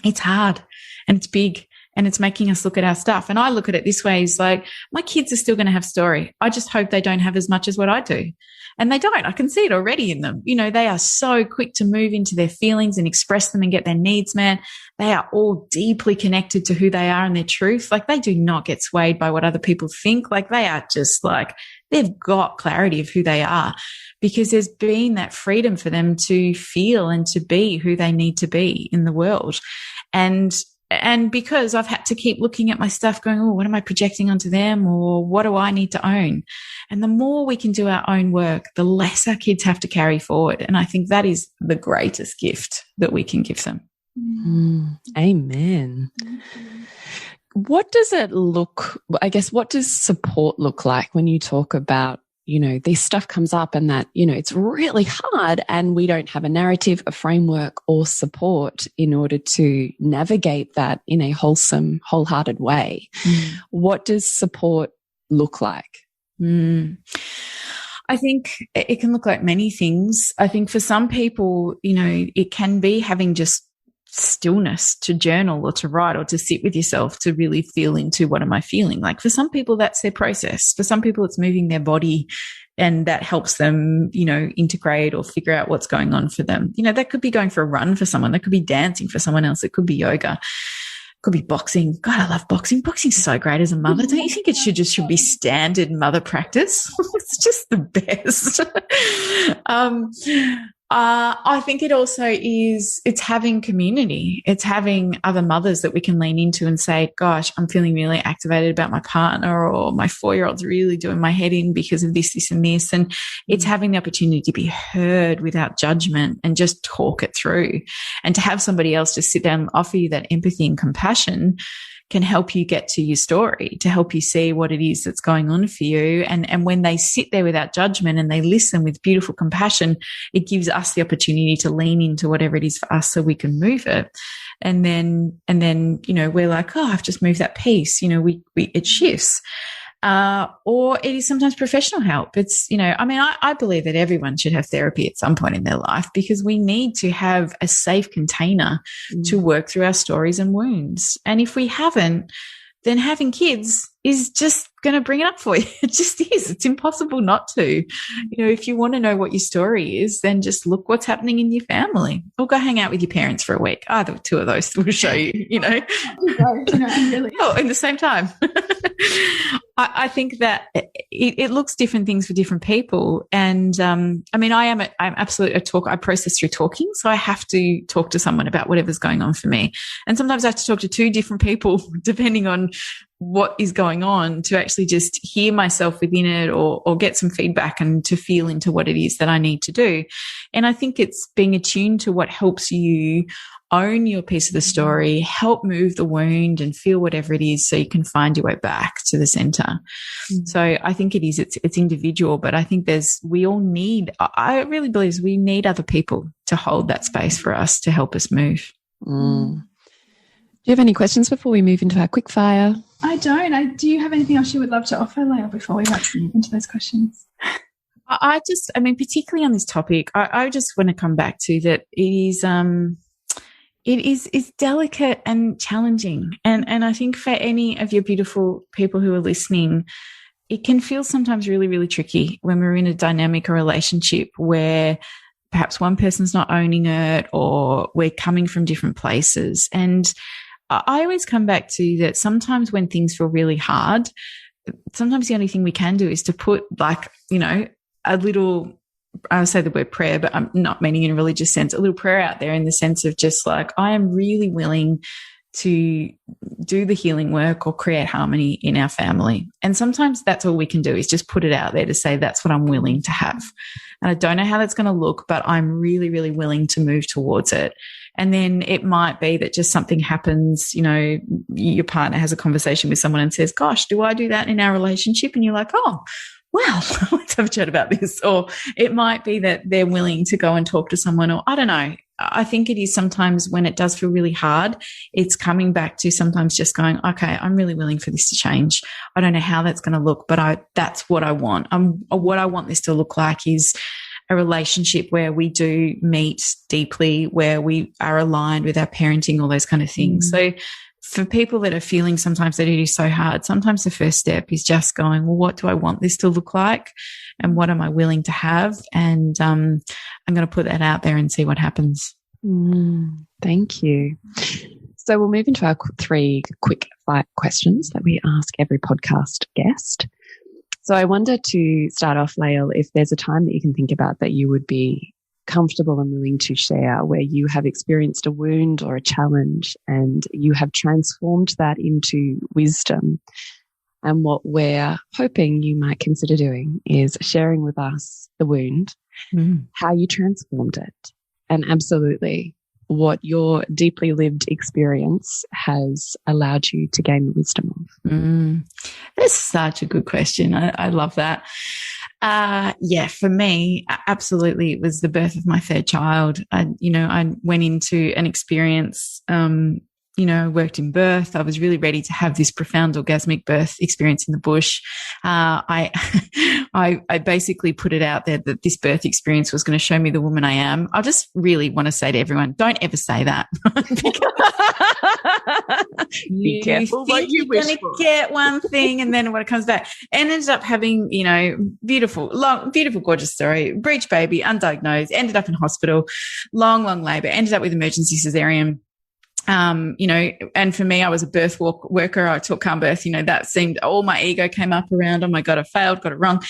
It's hard, and it's big, and it's making us look at our stuff. And I look at it this way: is like, my kids are still going to have story. I just hope they don't have as much as what I do. And they don't. I can see it already in them. You know, they are so quick to move into their feelings and express them and get their needs met. They are all deeply connected to who they are and their truth. Like, they do not get swayed by what other people think. Like, they are just like, they've got clarity of who they are, because there's been that freedom for them to feel and to be who they need to be in the world. And because I've had to keep looking at my stuff going, oh, what am I projecting onto them, or what do I need to own? And the more we can do our own work, the less our kids have to carry forward. And I think that is the greatest gift that we can give them. Amen. what does it look, I guess, what does support look like when you talk about, you know, this stuff comes up and that, you know, it's really hard and we don't have a narrative, a framework or support in order to navigate that in a wholesome, wholehearted way. What does support look like? I think it can look like many things. I think for some people, you know, it can be having just stillness to journal or to write or to sit with yourself to really feel into what am I feeling. Like for some people, that's their process. For some people, it's moving their body and that helps them, you know, integrate or figure out what's going on for them. You know, that could be going for a run for someone. That could be dancing for someone else. It could be yoga. Could be boxing. God, I love boxing. Boxing's so great as a mother. Don't you think it should be standard mother practice? It's just the best. I think it also is, it's having community. It's having other mothers that we can lean into and say, gosh, I'm feeling really activated about my partner, or my 4-year-old's really doing my head in because of this, this, and this. And it's having the opportunity to be heard without judgment and just talk it through, and to have somebody else just sit down and offer you that empathy and compassion can help you get to your story, to help you see what it is that's going on for you. And when they sit there without judgment and they listen with beautiful compassion, it gives us the opportunity to lean into whatever it is for us so we can move it. And then, you know, we're like, oh, I've just moved that piece. You know, it shifts. Or it is sometimes professional help. It's, you know, I mean, I believe that everyone should have therapy at some point in their life, because we need to have a safe container to work through our stories and wounds. And if we haven't, then having kids is just going to bring it up for you. It just is. It's impossible not to. You know, if you want to know what your story is, then just look what's happening in your family, or go hang out with your parents for a week. Either two of those will show you, you know. Really. Oh, in the same time. I think that it looks different things for different people. And, I mean, I'm absolutely a talker. I process through talking. So I have to talk to someone about whatever's going on for me. And sometimes I have to talk to 2 different people, depending on what is going on, to actually just hear myself within it, or get some feedback and to feel into what it is that I need to do. And I think it's being attuned to what helps you own your piece of the story, help move the wound and feel whatever it is so you can find your way back to the center. So I think it's individual, but I think I really believe we need other people to hold that space for us, to help us move. Do you have any questions before we move into our quick fire? I don't. Do you have anything else you would love to offer, Lael, before we move into those questions? I mean, particularly on this topic, I just want to come back to that it is delicate and challenging. And I think for any of your beautiful people who are listening, it can feel sometimes really, really tricky when we're in a dynamic or relationship where perhaps one person's not owning it, or we're coming from different places. And I always come back to that sometimes when things feel really hard, sometimes the only thing we can do is to put, like, you know, a little, I say the word prayer, but I'm not meaning in a religious sense, a little prayer out there in the sense of just like, I am really willing to do the healing work or create harmony in our family. And sometimes that's all we can do, is just put it out there to say, that's what I'm willing to have. And I don't know how that's going to look, but I'm really, really willing to move towards it. And then it might be that just something happens, you know, your partner has a conversation with someone and says, gosh, do I do that in our relationship? And you're like, oh, well, let's have a chat about this. Or it might be that they're willing to go and talk to someone, or I don't know. I think it is sometimes when it does feel really hard, it's coming back to sometimes just going, okay, I'm really willing for this to change. I don't know how that's going to look, but that's what I want. What I want this to look like is a relationship where we do meet deeply, where we are aligned with our parenting, all those kind of things. So for people that are feeling sometimes that it is so hard, sometimes the first step is just going, well, what do I want this to look like? And what am I willing to have? And I'm going to put that out there and see what happens. Thank you. So we'll move into our 3 quick fire questions that we ask every podcast guest. So I wonder, to start off, Lael, if there's a time that you can think about that you would be comfortable and willing to share, where you have experienced a wound or a challenge and you have transformed that into wisdom. And what we're hoping you might consider doing is sharing with us the wound, how you transformed it, and absolutely what your deeply lived experience has allowed you to gain the wisdom of? That's such a good question. I love that. Yeah, for me, absolutely, it was the birth of my third child. I went into an experience, I worked in birth. I was really ready to have this profound orgasmic birth experience in the bush. I basically put it out there that this birth experience was going to show me the woman I am. I just really want to say to everyone, don't ever say that. Be careful what you wish for. You're going to get one thing and then when it comes back, and ended up having, beautiful, gorgeous story, breech baby, undiagnosed, ended up in hospital, long labor, ended up with emergency cesarean. And for me, I was a birth worker. I taught calm birth. That seemed, all my ego came up around, oh my God, I failed, got it wrong.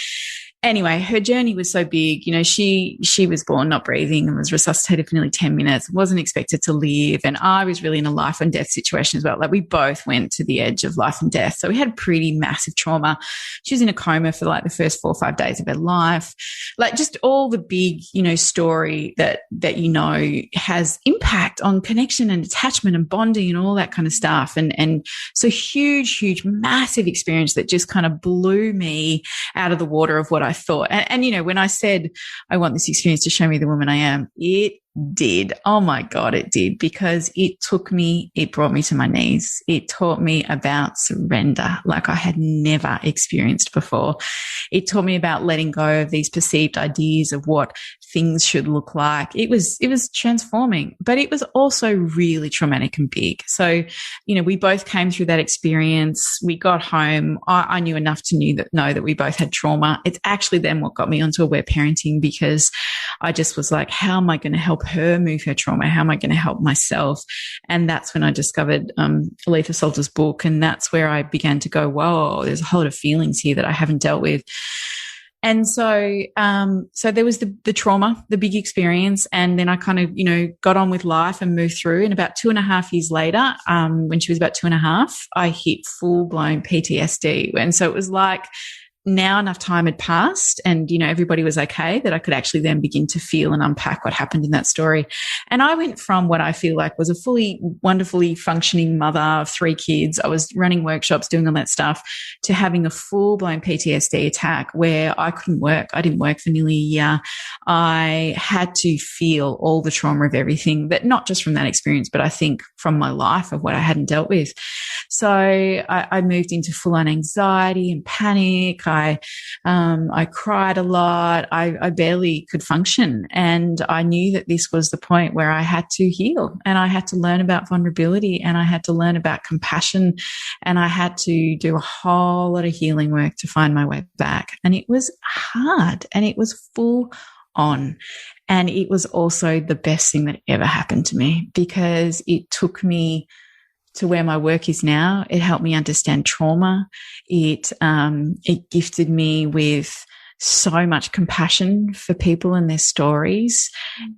Anyway, her journey was so big. She was born not breathing and was resuscitated for nearly 10 minutes, wasn't expected to live. And I was really in a life and death situation as well. Like we both went to the edge of life and death. So we had pretty massive trauma. She was in a coma for like the first 4 or 5 days of her life. Like just all the big, story that has impact on connection and attachment and bonding and all that kind of stuff. And so huge, massive experience that just kind of blew me out of the water of what I thought. And when I said, I want this experience to show me the woman I am, it did. Oh my God, it did, because it brought me to my knees. It taught me about surrender like I had never experienced before. It taught me about letting go of these perceived ideas of what things should look like. It was transforming, but it was also really traumatic and big. So, we both came through that experience. We got home. I knew enough to know that we both had trauma. It's actually then what got me onto aware parenting, because I just was like, how am I going to help her move her trauma? How am I going to help myself? And that's when I discovered Aletha Salter's book. And that's where I began to go, whoa, there's a whole lot of feelings here that I haven't dealt with. And so there was the trauma, the big experience. And then I kind of, got on with life and moved through. And about 2.5 years later, when she was about 2.5, I hit full blown PTSD. And so it was like, now enough time had passed and, everybody was okay, that I could actually then begin to feel and unpack what happened in that story. And I went from what I feel like was a fully, wonderfully functioning mother of 3 kids. I was running workshops, doing all that stuff, to having a full-blown PTSD attack where I couldn't work. I didn't work for nearly a year. I had to feel all the trauma of everything, that not just from that experience, but I think from my life of what I hadn't dealt with. So I moved into full-on anxiety and panic. I cried a lot. I barely could function. And I knew that this was the point where I had to heal, and I had to learn about vulnerability, and I had to learn about compassion, and I had to do a whole lot of healing work to find my way back. And it was hard, and it was full on. And it was also the best thing that ever happened to me, because it took me to where my work is now. It helped me understand trauma. It gifted me with so much compassion for people and their stories.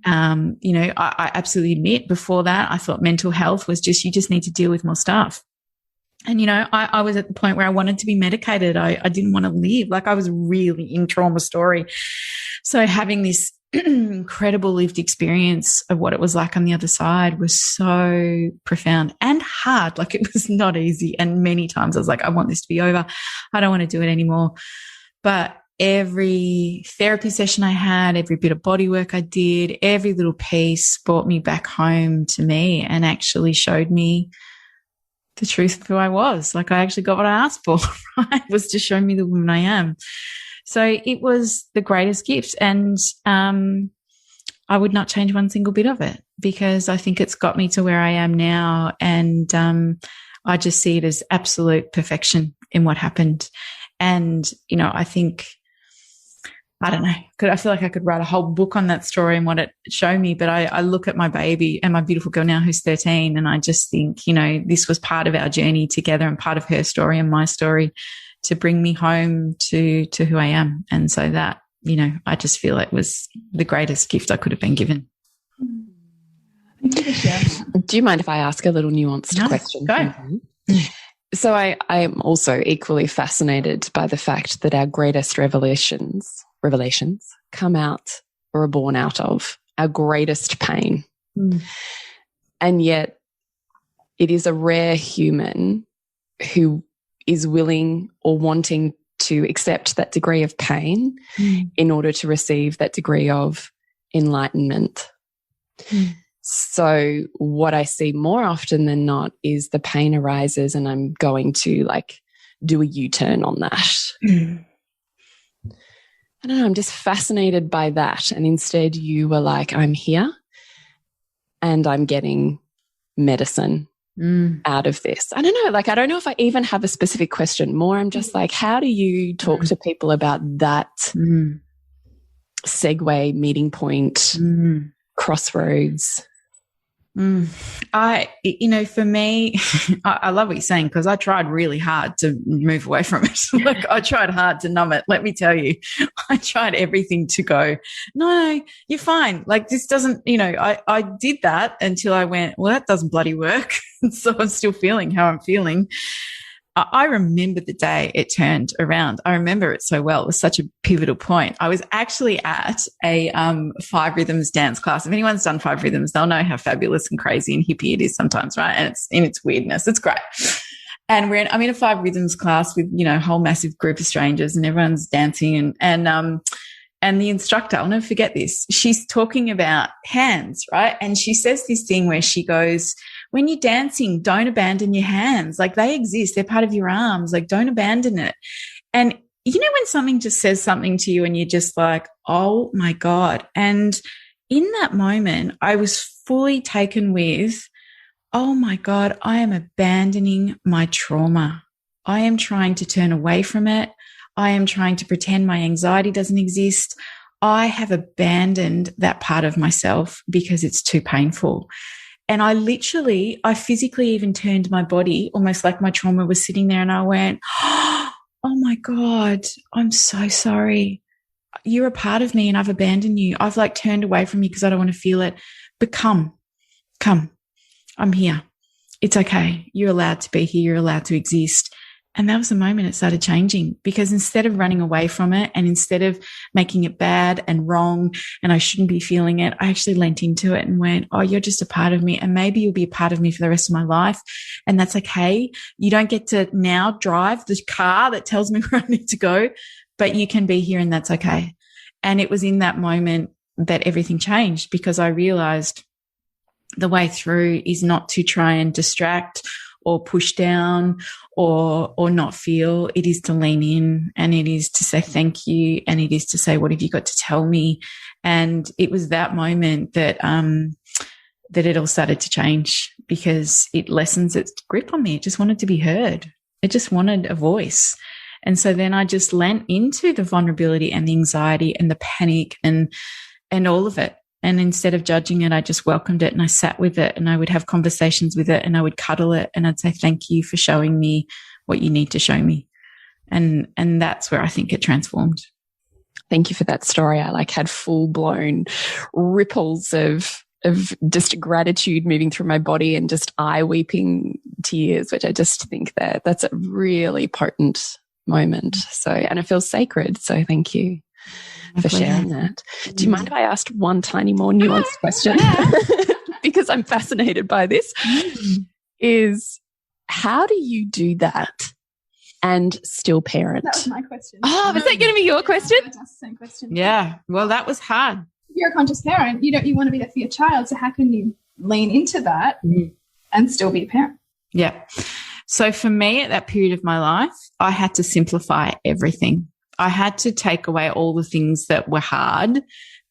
I absolutely admit, before that, I thought mental health was just, you just need to deal with more stuff. And, I was at the point where I wanted to be medicated. I didn't want to live. Like, I was really in trauma story. So having this incredible lived experience of what it was like on the other side was so profound and hard. Like, it was not easy. And many times I was like, I want this to be over. I don't want to do it anymore. But every therapy session I had, every bit of body work I did, every little piece brought me back home to me and actually showed me the truth of who I was. Like, I actually got what I asked for, right? Was to show me the woman I am. So it was the greatest gift. And I would not change one single bit of it, because I think it's got me to where I am now. And I just see it as absolute perfection in what happened. And, I think, I don't know, I feel like I could write a whole book on that story and what it showed me. But I look at my baby and my beautiful girl now who's 13, and I just think, this was part of our journey together and part of her story and my story to bring me home to who I am. And so that, I just feel it was the greatest gift I could have been given. Thank you for sharing. Do you mind if I ask a little nuanced question? Go. So I am also equally fascinated by the fact that our greatest revelations come out or are born out of our greatest pain. And yet it is a rare human who is willing or wanting to accept that degree of pain in order to receive that degree of enlightenment. So what I see more often than not is the pain arises and I'm going to like do a U-turn on that. I don't know, I'm just fascinated by that. And instead you were like, I'm here and I'm getting medicine out of this. I don't know, like, I don't know if I even have a specific question. More, I'm just like, how do you talk to people about that segue, meeting point, crossroads? For me, I love what you're saying, because I tried really hard to move away from it. Like, I tried hard to numb it. Let me tell you, I tried everything to go, no, you're fine. Like, this doesn't, I did that until I went, well, that doesn't bloody work. So I'm still feeling how I'm feeling. I remember the day it turned around. I remember it so well. It was such a pivotal point. I was actually at a 5 rhythms dance class. If anyone's done 5 rhythms, they'll know how fabulous and crazy and hippie it is sometimes, right? And it's in its weirdness. It's great. And I'm in a 5 rhythms class with, a whole massive group of strangers, and everyone's dancing and the instructor, I'll never forget this. She's talking about hands, right? And she says this thing where she goes, when you're dancing, don't abandon your hands. Like, they exist. They're part of your arms. Like, don't abandon it. And when something just says something to you and you're just like, oh my God. And in that moment, I was fully taken with, oh my God, I am abandoning my trauma. I am trying to turn away from it. I am trying to pretend my anxiety doesn't exist. I have abandoned that part of myself because it's too painful. And I physically even turned my body, almost like my trauma was sitting there, and I went, oh my God, I'm so sorry. You're a part of me and I've abandoned you. I've like turned away from you because I don't want to feel it. But come, I'm here. It's okay. You're allowed to be here. You're allowed to exist. And that was the moment it started changing, because instead of running away from it and instead of making it bad and wrong and I shouldn't be feeling it, I actually leant into it and went, oh, you're just a part of me, and maybe you'll be a part of me for the rest of my life. And that's okay. You don't get to now drive the car that tells me where I need to go, but you can be here, and that's okay. And it was in that moment that everything changed, because I realized the way through is not to try and distract or push down or not feel. It is to lean in, and it is to say thank you, and it is to say, what have you got to tell me? And it was that moment that it all started to change, because it lessens its grip on me. It just wanted to be heard. It just wanted a voice. And so then I just lent into the vulnerability and the anxiety and the panic and all of it. And instead of judging it, I just welcomed it, and I sat with it, and I would have conversations with it, and I would cuddle it, and I'd say, thank you for showing me what you need to show me. And that's where I think it transformed. Thank you for that story. I had full blown ripples of just gratitude moving through my body, and just eye weeping tears, which I just think that's a really potent moment. So, and it feels sacred. So thank you for sharing that. Do you mind if I asked one tiny more nuanced question? Because I'm fascinated by this. Is how do you do that and still parent? That was my question. Oh, was that going to be your question? That's the same question. Yeah. Well, that was hard. If you're a conscious parent, you want to be there for your child. So how can you lean into that and still be a parent? Yeah. So for me, at that period of my life, I had to simplify everything. I had to take away all the things that were hard,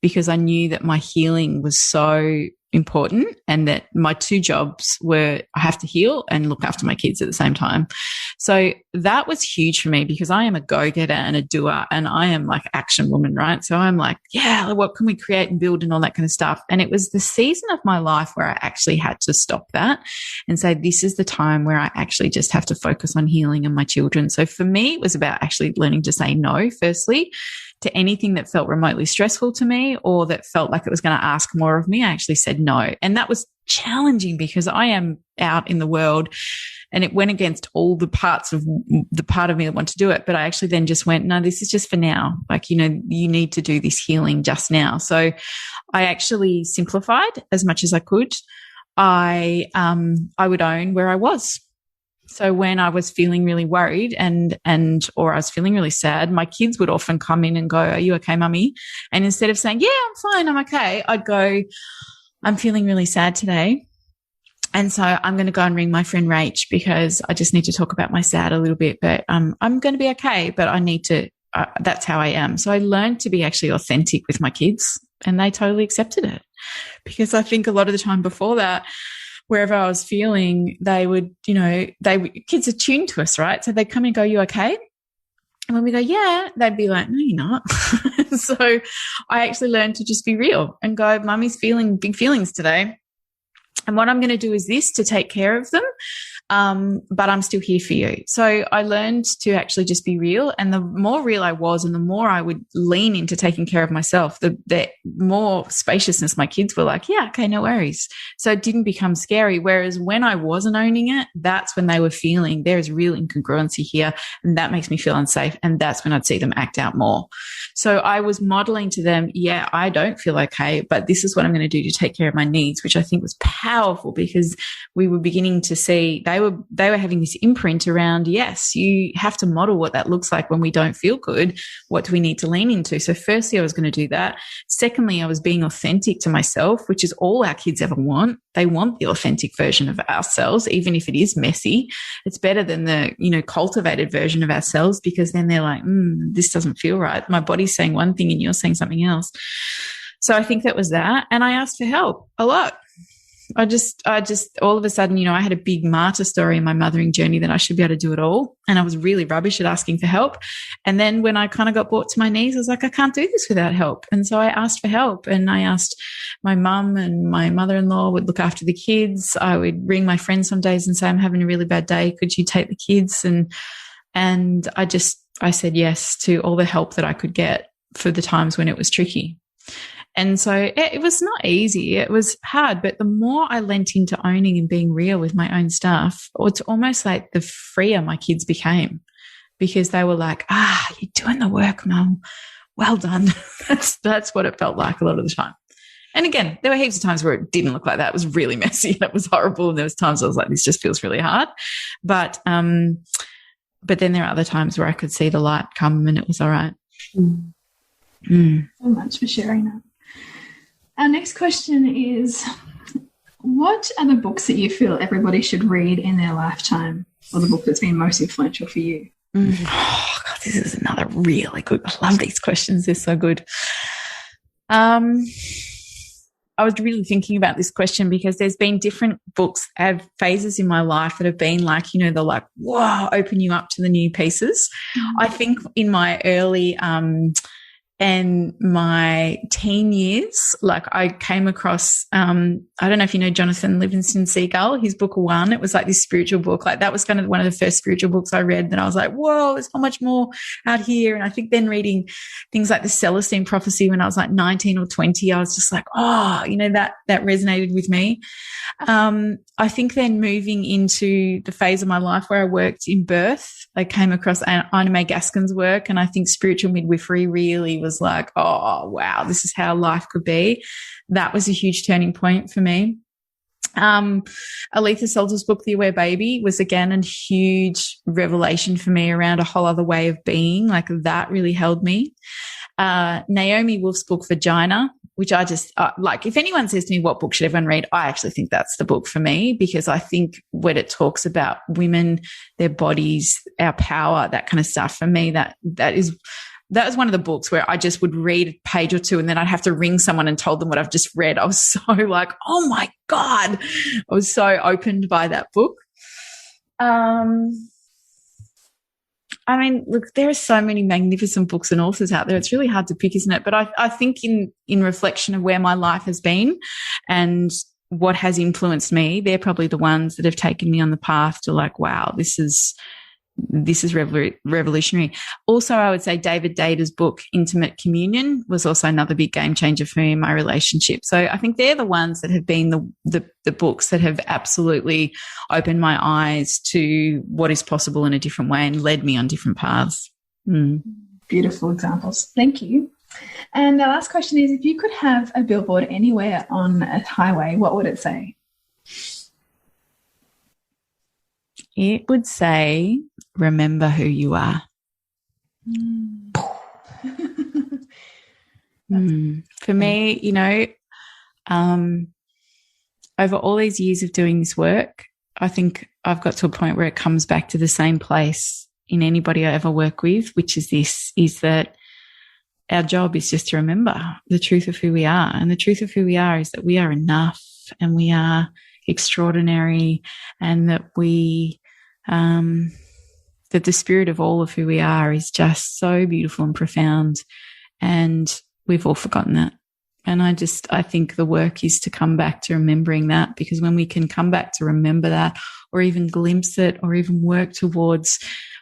because I knew that my healing was so important, and that my 2 jobs were I have to heal and look after my kids at the same time. So that was huge for me, because I am a go-getter and a doer, and I am like action woman, right? So I'm like, yeah, what can we create and build and all that kind of stuff. And it was the season of my life where I actually had to stop that and say, this is the time where I actually just have to focus on healing and my children. So for me, it was about actually learning to say no, firstly, to anything that felt remotely stressful to me or that felt like it was going to ask more of me. I actually said no. And that was challenging, because I am out in the world, and it went against all the parts of the part of me that wanted to do it. But I actually then just went, no, this is just for now. Like, you need to do this healing just now. So I actually simplified as much as I could. I would own where I was. So when I was feeling really worried or I was feeling really sad, my kids would often come in and go, "Are you okay, mummy?" And instead of saying, "Yeah, I'm fine, I'm okay," I'd go, "I'm feeling really sad today. And so I'm going to go and ring my friend Rach because I just need to talk about my sad a little bit, but I'm going to be okay, but I need to, that's how I am." So I learned to be actually authentic with my kids, and they totally accepted it, because I think a lot of the time before that, wherever I was feeling, they would, kids are tuned to us, right? So they'd come and go, "You okay?" And when we go, "Yeah," they'd be like, "No, you're not." So I actually learned to just be real and go, "Mummy's feeling big feelings today. And what I'm going to do is this to take care of them. But I'm still here for you." So I learned to actually just be real. And the more real I was and the more I would lean into taking care of myself, the more spaciousness my kids were like, "Yeah, okay, no worries." So it didn't become scary. Whereas when I wasn't owning it, that's when they were feeling there is real incongruency here. And that makes me feel unsafe. And that's when I'd see them act out more. So I was modeling to them, yeah, I don't feel okay, but this is what I'm going to do to take care of my needs, which I think was powerful, because we were beginning to see they were having this imprint around, yes, you have to model what that looks like when we don't feel good. What do we need to lean into? So firstly, I was going to do that. Secondly, I was being authentic to myself, which is all our kids ever want. They want the authentic version of ourselves, even if it is messy. It's better than the, cultivated version of ourselves, because then they're like, this doesn't feel right. My body's saying one thing and you're saying something else. So I think that was that. And I asked for help a lot. I just all of a sudden, I had a big martyr story in my mothering journey that I should be able to do it all. And I was really rubbish at asking for help. And then when I kind of got brought to my knees, I was like, I can't do this without help. And so I asked for help, and I asked my mum, and my mother-in-law would look after the kids. I would ring my friends some days and say, "I'm having a really bad day. Could you take the kids?" And I said yes to all the help that I could get for the times when it was tricky. And so it was not easy. It was hard. But the more I lent into owning and being real with my own stuff, it's almost like the freer my kids became, because they were like, "You're doing the work, Mum. Well done." That's what it felt like a lot of the time. And again, there were heaps of times where it didn't look like that. It was really messy and it was horrible. And there was times I was like, this just feels really hard. But then there are other times where I could see the light come and it was all right. So much for sharing that. Our next question is, what are the books that you feel everybody should read in their lifetime, or the book that's been most influential for you? Oh, God, this is another really good. I love these questions. They're so good. I was really thinking about this question because there's been different books, have phases in my life that have been like, they're like, wow, open you up to the new pieces. I think in my early and my teen years, like I came across, I don't know if you know Jonathan Livingston Seagull, his book One. It was like this spiritual book. Like that was kind of one of the first spiritual books I read that I was like, whoa, there's so much more out here. And I think then reading things like the Celestine Prophecy when I was like 19 or 20, I was just like, that resonated with me. I think then moving into the phase of my life where I worked in birth, I came across Ina May Gaskin's work, and I think spiritual midwifery really was like, oh, wow, this is how life could be. That was a huge turning point for me. Aletha Salter's book, The Aware Baby, was again a huge revelation for me around a whole other way of being. Like that really held me. Naomi Wolf's book, Vagina, which I just like, if anyone says to me, what book should everyone read? I actually think that's the book for me, because I think when it talks about women, their bodies, our power, that kind of stuff, for me, that was one of the books where I just would read a page or two and then I'd have to ring someone and told them what I've just read. I was so like, oh my God, I was so opened by that book. I mean, look, there are so many magnificent books and authors out there. It's really hard to pick, isn't it? But I think in reflection of where my life has been and what has influenced me, they're probably the ones that have taken me on the path to like, wow, this is revolutionary. Also, I would say David Data's book, Intimate Communion, was also another big game changer for me in my relationship. So I think they're the ones that have been the books that have absolutely opened my eyes to what is possible in a different way and led me on different paths. Beautiful examples. Thank you. And the last question is, if you could have a billboard anywhere on a highway, what would it say? It would say, remember who you are. For me, you know, over all these years of doing this work, I think I've got to a point where it comes back to the same place in anybody I ever work with, which is this, is that our job is just to remember the truth of who we are. And the truth of who we are is that we are enough and we are extraordinary, and that that the spirit of all of who we are is just so beautiful and profound. And we've all forgotten that. And I think the work is to come back to remembering that, because when we can come back to remember that, or even glimpse it, or even work towards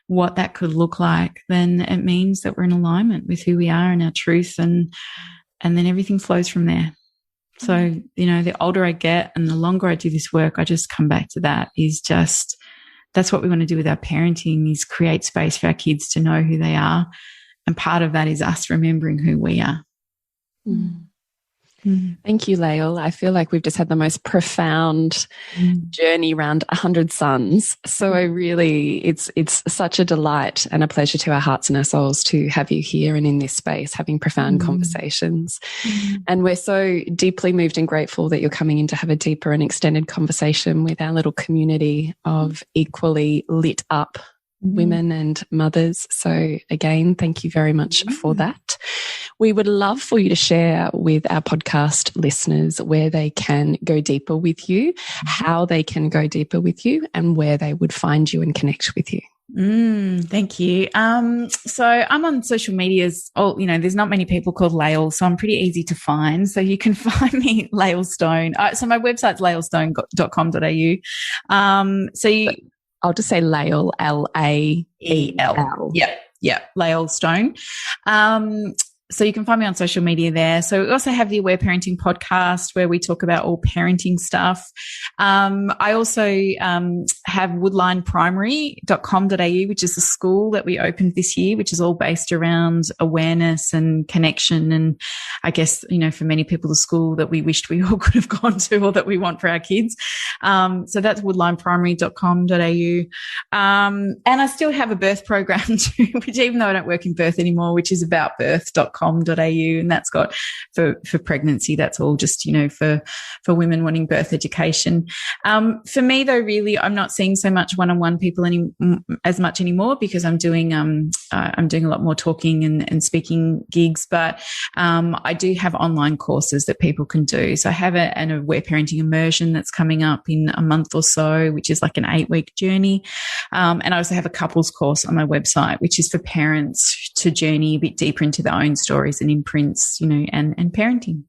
what that could look like, then it means that we're in alignment with who we are and our truth, and then everything flows from there. So, you know, the older I get and the longer I do this work, I just come back to that, is just, that's what we want to do with our parenting, is create space for our kids to know who they are. And part of that is us remembering who we are. Thank you, Lael. I feel like we've just had the most profound journey around 100 suns. So it's such a delight and a pleasure to our hearts and our souls to have you here and in this space, having profound conversations. And we're so deeply moved and grateful that you're coming in to have a deeper and extended conversation with our little community of equally lit up women and mothers. So again, thank you very much for that. We would love for you to share with our podcast listeners where they can go deeper with you, how they can go deeper with you, and where they would find you and connect with you. Thank you. So I'm on social medias. Oh, you know, there's not many people called Lael, so I'm pretty easy to find. So you can find me Lael Stone. So my website's laelstone.com.au. I'll just say Lael, L-A-E-L. Yeah, Lael Stone. So you can find me on social media there. So we also have the Aware Parenting podcast, where we talk about all parenting stuff. I also have woodlineprimary.com.au, which is a school that we opened this year, which is all based around awareness and connection. And I guess, you know, for many people, the school that we wished we all could have gone to, or that we want for our kids. So that's woodlineprimary.com.au. And I still have a birth program too, which, even though I don't work in birth anymore, which is aboutbirth.com.au, and that's got for pregnancy, that's all just, you know, for women wanting birth education. For me though, really, I'm not seeing so much one-on-one people as much anymore, because I'm doing a lot more talking and speaking gigs, but I do have online courses that people can do. So I have an Aware Parenting immersion that's coming up in a month or so, which is like an 8-week journey. And I also have a couples course on my website, which is for parents to journey a bit deeper into their own stories and imprints, you know, and parenting.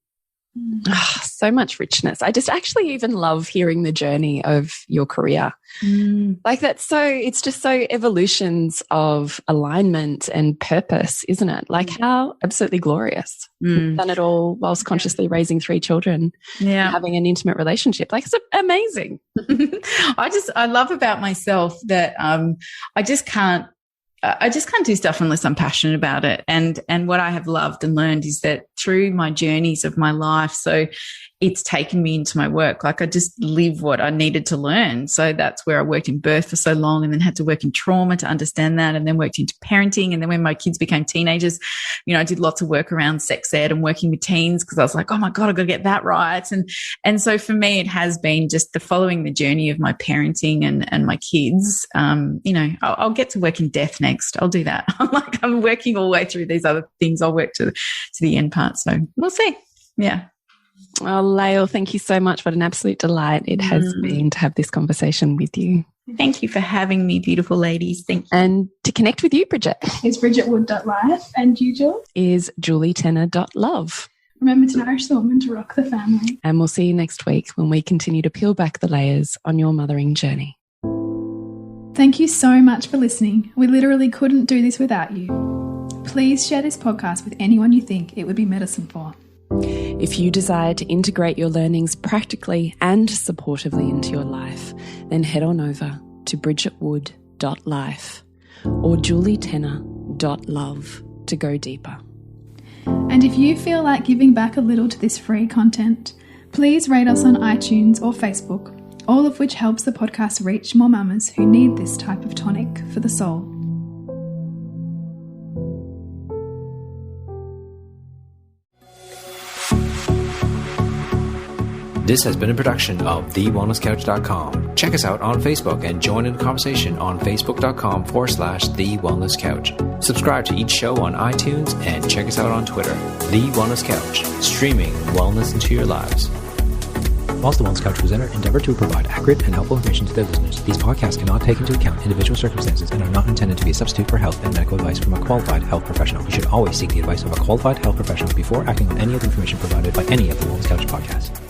So much richness. I just actually even love hearing the journey of your career. Like that's it's just so evolutions of alignment and purpose, isn't it? Like how absolutely glorious. You've done it all whilst consciously raising 3 children, and having an intimate relationship. Like it's amazing. I love about myself that I just can't do stuff unless I'm passionate about it. And what I have loved and learned is that through my journeys of my life, so it's taken me into my work. Like I just live what I needed to learn. So that's where I worked in birth for so long, and then had to work in trauma to understand that, and then worked into parenting. And then when my kids became teenagers, you know, I did lots of work around sex ed and working with teens, because I was like, oh my God, I've got to get that right. And so for me, it has been just following the journey of my parenting and my kids. You know, I'll get to work in death next. I'll do that. I'm working all the way through these other things. I'll work to the end part. So we'll see. Yeah. Oh, Lael, thank you so much. What an absolute delight it has been to have this conversation with you. Thank you for having me, beautiful ladies. Thank you. And to connect with you, Bridget, is bridgetwood.life, and you, Jules, is julietenner.love. Remember to nourish the woman, to rock the family. And we'll see you next week when we continue to peel back the layers on your mothering journey. Thank you so much for listening. We literally couldn't do this without you. Please share this podcast with anyone you think it would be medicine for. If you desire to integrate your learnings practically and supportively into your life, then head on over to bridgetwood.life or julietenner.love to go deeper. And if you feel like giving back a little to this free content, please rate us on iTunes or Facebook. all of which helps the podcast reach more mamas who need this type of tonic for the soul. This has been a production of TheWellnessCouch.com. Check us out on Facebook and join in the conversation on Facebook.com/The Wellness Couch. Subscribe to each show on iTunes and check us out on Twitter. The Wellness Couch, streaming wellness into your lives. Whilst the Wellness Couch presenter endeavor to provide accurate and helpful information to their listeners, these podcasts cannot take into account individual circumstances and are not intended to be a substitute for health and medical advice from a qualified health professional. You should always seek the advice of a qualified health professional before acting on any of the information provided by any of the Wellness Couch podcasts.